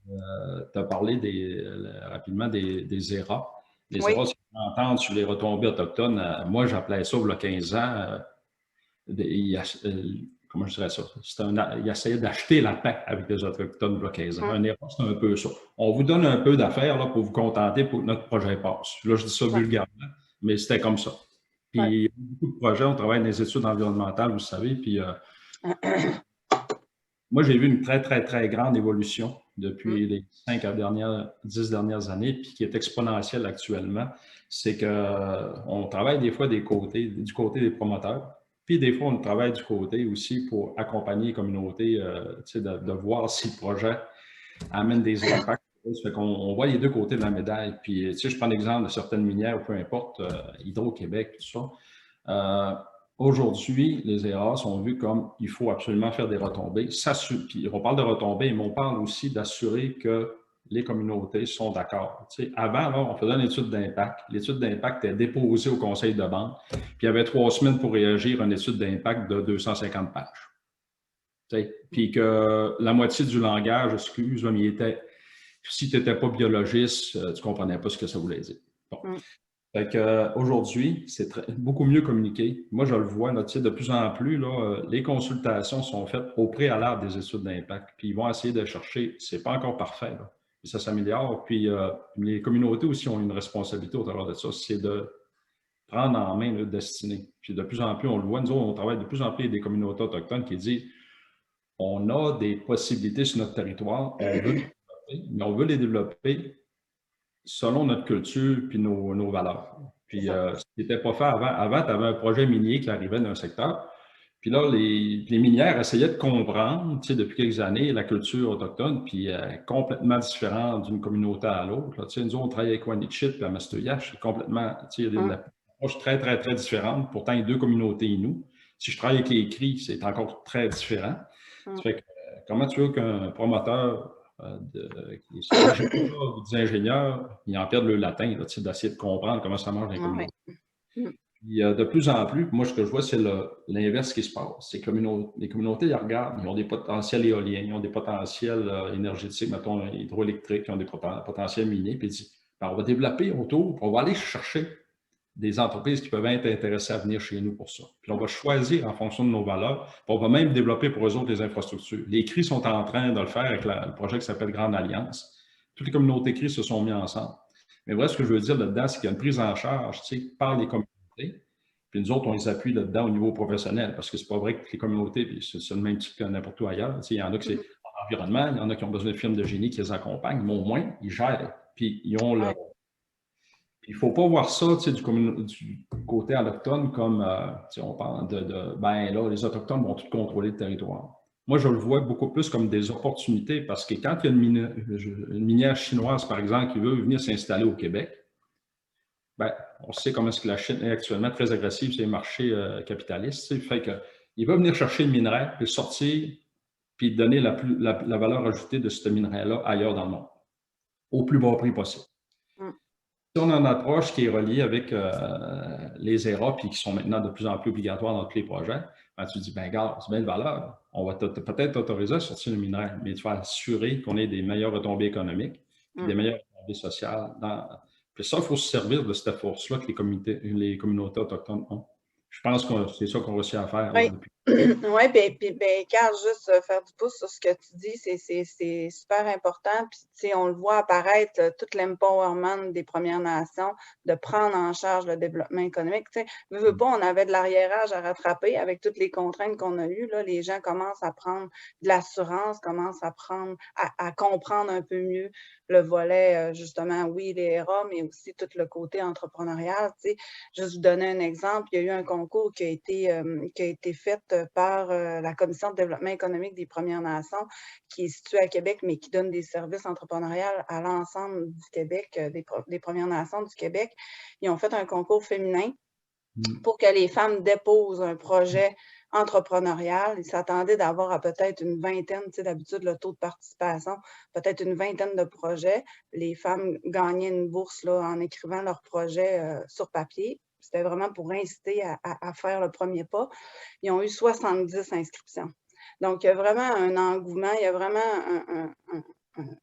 tu as parlé rapidement des ERA. Les Oui. ERA, si tu entends sur les retombées autochtones, moi, j'appelais ça, il y a 15 ans, comment je dirais ça? Il essayait d'acheter la paix avec les Autochtones il y a 15 ans. Un ERA, c'est un peu ça. On vous donne un peu d'affaires là, pour vous contenter pour que notre projet passe. Là, je dis ça vulgairement, mais c'était comme ça. Puis, beaucoup de projets, on travaille dans les études environnementales, vous savez, puis moi, j'ai vu une très, très, très grande évolution depuis les 10 dernières années, puis qui est exponentielle actuellement. C'est qu'on travaille des fois du côté des promoteurs, puis des fois, on travaille du côté aussi pour accompagner les communautés, de voir si le projet amène des impacts. Ça fait qu'on voit les deux côtés de la médaille. Puis, je prends l'exemple de certaines minières, ou peu importe, Hydro-Québec, tout ça. Aujourd'hui, les ERA sont vus comme il faut absolument faire des retombées. Puis on parle de retombées, mais on parle aussi d'assurer que les communautés sont d'accord. Avant, là, on faisait une étude d'impact. L'étude d'impact est déposée au conseil de banque, puis il y avait 3 semaines pour réagir à une étude d'impact de 250 pages. Puis que la moitié du langage, excuse, mais si tu n'étais pas biologiste, tu ne comprenais pas ce que ça voulait dire. Bon. Fait qu'aujourd'hui, c'est beaucoup mieux communiqué. Moi, je le vois, là, de plus en plus, là, les consultations sont faites au préalable des études d'impact. Puis ils vont essayer de chercher, c'est pas encore parfait, là, puis ça s'améliore. Puis les communautés aussi ont une responsabilité au travers de ça, c'est de prendre en main notre destinée. Puis de plus en plus, on le voit, nous autres, on travaille de plus en plus avec des communautés autochtones qui disent on a des possibilités sur notre territoire, on veut les développer, mais on veut les développer selon notre culture puis nos valeurs. Puis, ce qui n'était pas fait avant. Avant, tu avais un projet minier qui arrivait d'un secteur. Puis là, les minières essayaient de comprendre, depuis quelques années, la culture autochtone, puis complètement différente d'une communauté à l'autre. Nous, on travaille avec Wenitchit puis à Mastoyache, c'est complètement, il y a une approche très, très, très différente. Pourtant, les deux communautés inou. Si je travaille avec les Cris, c'est encore très différent. Ça fait que, comment tu veux qu'un promoteur des ingénieurs, ils en perdent le latin, d'essayer de comprendre comment ça marche dans les communautés. Puis, de plus en plus, moi, ce que je vois, c'est l'inverse qui se passe. C'est que les communautés, ils regardent, ils ont des potentiels éoliens, ils ont des potentiels énergétiques, mettons hydroélectriques, ils ont des potentiels miniers, puis ils disent, on va développer autour, on va aller chercher des entreprises qui peuvent être intéressées à venir chez nous pour ça. Puis on va choisir en fonction de nos valeurs. Puis on va même développer pour eux autres des infrastructures. Les CRI sont en train de le faire avec le projet qui s'appelle Grande Alliance. Toutes les communautés CRI se sont mis ensemble. Mais voilà, ce que je veux dire là-dedans, c'est qu'il y a une prise en charge par les communautés. Puis nous autres, on les appuie là-dedans au niveau professionnel, parce que c'est pas vrai que les communautés, puis c'est le même type que n'importe où ailleurs. Il y en a qui c'est en environnement, il y en a qui ont besoin de firmes de génie qui les accompagnent, mais au moins, ils gèrent. Puis ils ont le... Il ne faut pas voir ça du côté autochtone comme on parle ben là, les Autochtones vont tout contrôler le territoire. Moi, je le vois beaucoup plus comme des opportunités parce que quand il y a une minière chinoise, par exemple, qui veut venir s'installer au Québec, ben, on sait comment est-ce que la Chine est actuellement très agressive sur les marchés capitalistes. Fait qu'il va venir chercher le minerai, puis sortir, puis donner la valeur ajoutée de ce minerai-là ailleurs dans le monde, au plus bas prix possible. Si on a une approche qui est reliée avec les ERA, puis qui sont maintenant de plus en plus obligatoires dans tous les projets, ben, tu te dis, ben regarde, c'est bien de valeur. On va peut-être t'autoriser à sortir le minerai, mais tu vas assurer qu'on ait des meilleures retombées économiques, puis des meilleures retombées sociales. Puis ça, il faut se servir de cette force-là que les communautés autochtones ont. Je pense que c'est ça qu'on va réussir à faire. Oui, bien, Carl, juste faire du pouce sur ce que tu dis, c'est super important. Puis, on le voit apparaître, tout l'empowerment des Premières Nations, de prendre en charge le développement économique. Veux pas, on avait de l'arriérage à rattraper avec toutes les contraintes qu'on a eues. Là, les gens commencent à prendre de l'assurance, commencent à comprendre un peu mieux le volet, justement, oui, les ERA, mais aussi tout le côté entrepreneurial. Juste vous donner un exemple, il y a eu un concours qui a été fait par la Commission de développement économique des Premières Nations, qui est située à Québec, mais qui donne des services entrepreneuriaux à l'ensemble du Québec, des Premières Nations du Québec. Ils ont fait un concours féminin pour que les femmes déposent un projet entrepreneurial. Ils s'attendaient d'avoir à peut-être une vingtaine, tu sais, d'habitude, le taux de participation, peut-être une vingtaine de projets. Les femmes gagnaient une bourse là, en écrivant leur projet sur papier. C'était vraiment pour inciter à faire le premier pas. Ils ont eu 70 inscriptions. Donc, il y a vraiment un engouement, il y a vraiment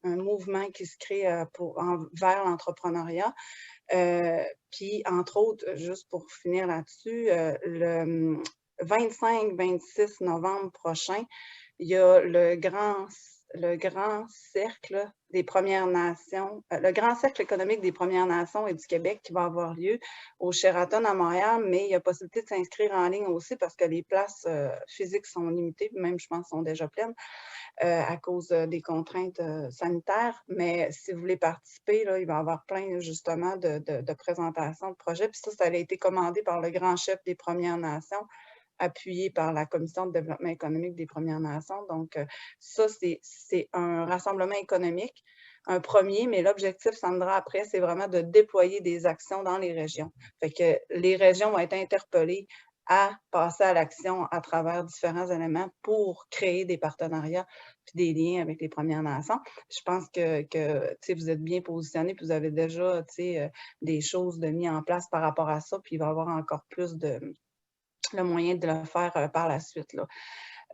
un mouvement qui se crée vers l'entrepreneuriat. Puis, entre autres, juste pour finir là-dessus, le 25-26 novembre prochain, il y a le grand cercle des Premières Nations, le grand cercle économique des Premières Nations et du Québec qui va avoir lieu au Sheraton à Montréal, mais il y a possibilité de s'inscrire en ligne aussi parce que les places physiques sont limitées, même je pense sont déjà pleines à cause des contraintes sanitaires. Mais si vous voulez participer, là, il va y avoir plein justement de présentations de projets. Puis ça a été commandé par le grand chef des Premières Nations, appuyé par la Commission de développement économique des Premières Nations. Donc, ça, c'est un rassemblement économique, un premier, mais l'objectif, Sandra, après, c'est vraiment de déployer des actions dans les régions. Fait que les régions vont être interpellées à passer à l'action à travers différents éléments pour créer des partenariats puis des liens avec les Premières Nations. Je pense que vous êtes bien positionnés puis vous avez déjà des choses de mis en place par rapport à ça, puis il va y avoir encore plus le moyen de le faire par la suite, là.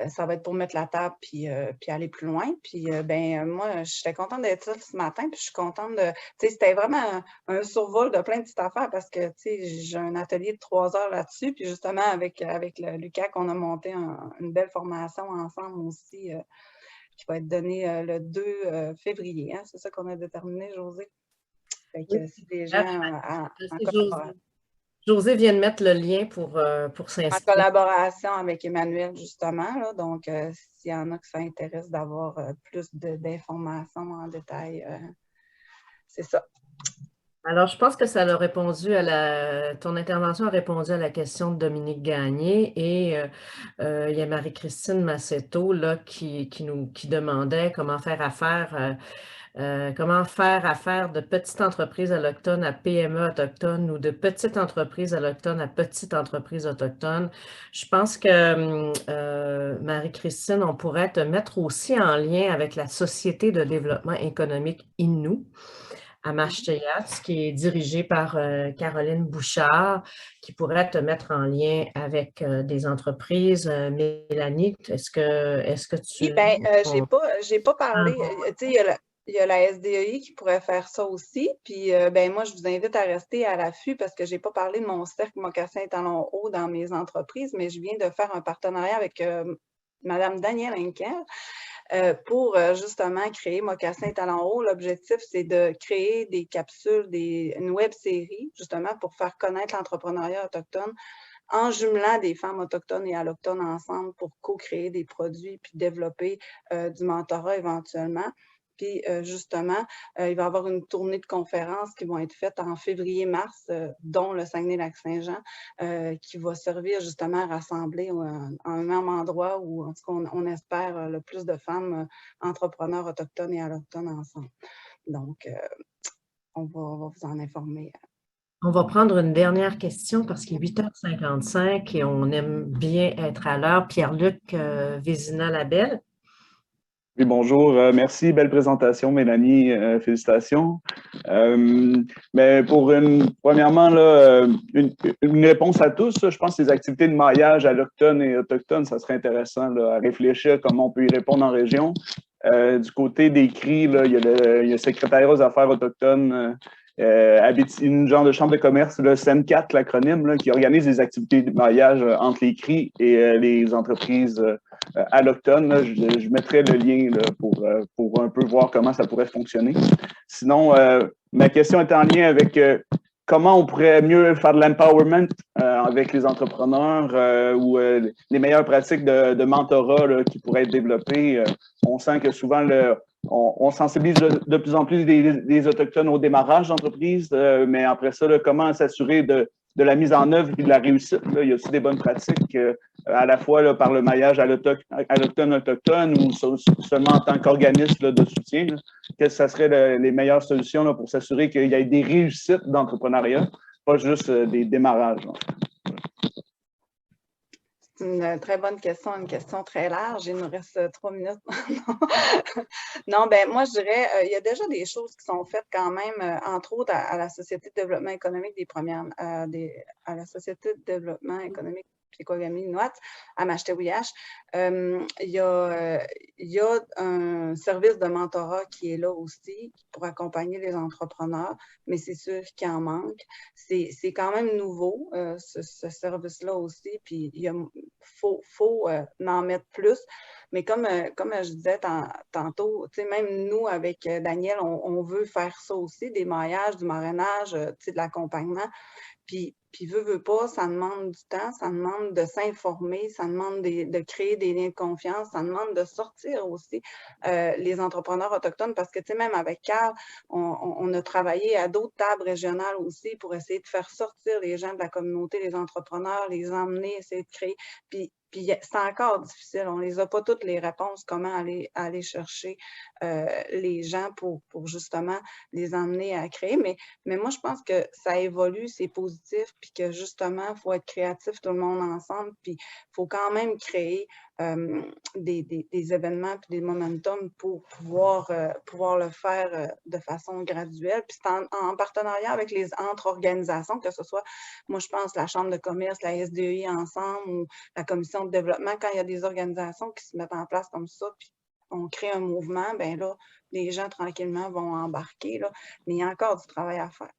Ça va être pour mettre la table puis aller plus loin. Puis, moi, j'étais contente d'être là ce matin, puis je suis contente de... c'était vraiment un survol de plein de petites affaires parce que, j'ai un atelier de 3 heures là-dessus, puis justement, avec le Lucas, on a monté une belle formation ensemble aussi qui va être donnée le 2 février. Hein? C'est ça qu'on a déterminé, Josée. Fait que si des gens... Josée vient de mettre le lien pour s'inscrire. En collaboration avec Emmanuel, justement. Là, donc, s'il y en a qui s'intéressent d'avoir plus d'informations en détail, c'est ça. Alors, je pense que ça a répondu ton intervention a répondu à la question de Dominique Gagné et il y a Marie-Christine Massetto là, qui demandait comment faire affaire de petites entreprises autochtones à PME autochtones ou de petites entreprises autochtones à petites entreprises autochtones. Je pense que, Marie-Christine, on pourrait te mettre aussi en lien avec la Société de développement économique Innu à Mashteyat, qui est dirigée par Caroline Bouchard, qui pourrait te mettre en lien avec des entreprises. Mélanie, est-ce que tu... Oui, bien, j'ai pas parlé. Il y a la SDEI qui pourrait faire ça aussi. Puis, moi, je vous invite à rester à l'affût parce que je n'ai pas parlé de mon cercle mocassin et talons hauts dans mes entreprises, mais je viens de faire un partenariat avec Mme Danielle Henkel pour justement créer Mocassin Talons Hauts. L'objectif, c'est de créer des capsules, une web-série, justement, pour faire connaître l'entrepreneuriat autochtone en jumelant des femmes autochtones et allochtones ensemble pour co-créer des produits puis développer du mentorat éventuellement. Puis, justement, il va y avoir une tournée de conférences qui vont être faites en février-mars, dont le Saguenay-Lac-Saint-Jean, qui va servir justement à rassembler en un même endroit où, en tout cas, on espère le plus de femmes entrepreneurs autochtones et allochtones ensemble. Donc, on va vous en informer. On va prendre une dernière question parce qu'il est 8h55 et on aime bien être à l'heure. Pierre-Luc Vézina-Labelle. Oui, bonjour. Merci. Belle présentation, Mélanie. Félicitations. Mais premièrement, là, une réponse à tous. Je pense que les activités de maillage allochtones et autochtones, ça serait intéressant là, à réfléchir comment on peut y répondre en région. Du côté des CRI, là, il y a le secrétariat aux affaires autochtones, une genre de chambre de commerce, le SEM4, l'acronyme, là, qui organise des activités de maillage entre les CRI et les entreprises allochtones. Là, je mettrai le lien là, pour un peu voir comment ça pourrait fonctionner. Sinon, ma question est en lien avec comment on pourrait mieux faire de l'empowerment avec les entrepreneurs ou les meilleures pratiques de mentorat là, qui pourraient être développées. On sent que souvent, on sensibilise de plus en plus des Autochtones au démarrage d'entreprise, mais après ça, là, comment s'assurer de de la mise en œuvre et de la réussite? Là? Il y a aussi des bonnes pratiques à la fois là, par le maillage autochtone ou seulement en tant qu'organisme de soutien? Là? Quelles seraient les meilleures solutions là, pour s'assurer qu'il y ait des réussites d'entrepreneuriat, pas juste des démarrages? Là. C'est une très bonne question, une question très large. Il nous reste 3 minutes. Non, ben moi, je dirais, il y a déjà des choses qui sont faites quand même, entre autres à la Société de développement économique des Premières, à la Société de développement économique Pikwakami-Inuit, à Mashtewiyach. Il y a un service de mentorat qui est là aussi pour accompagner les entrepreneurs, mais c'est sûr qu'il en manque. C'est quand même nouveau, ce service-là aussi, puis il faut en mettre plus. Mais comme je disais tantôt, même nous, avec Daniel, on veut faire ça aussi, des maillages, du marrainage, de l'accompagnement. Puis veut pas, ça demande du temps, ça demande de s'informer, ça demande de créer des liens de confiance, ça demande de sortir aussi les entrepreneurs autochtones parce que, même avec Carl, on a travaillé à d'autres tables régionales aussi pour essayer de faire sortir les gens de la communauté, les entrepreneurs, les emmener, essayer de créer. Puis c'est encore difficile, on les a pas toutes les réponses, comment aller chercher les gens pour justement les emmener à créer. Mais moi, je pense que ça évolue, c'est positif, puis que justement, il faut être créatif tout le monde ensemble, puis il faut quand même créer des événements puis des momentum pour pouvoir le faire de façon graduelle. Puis c'est en partenariat avec les organisations, que ce soit, moi, je pense, la Chambre de commerce, la SDEI ensemble ou la Commission de développement, quand il y a des organisations qui se mettent en place comme ça, puis on crée un mouvement, bien là, les gens tranquillement vont embarquer, là, mais il y a encore du travail à faire.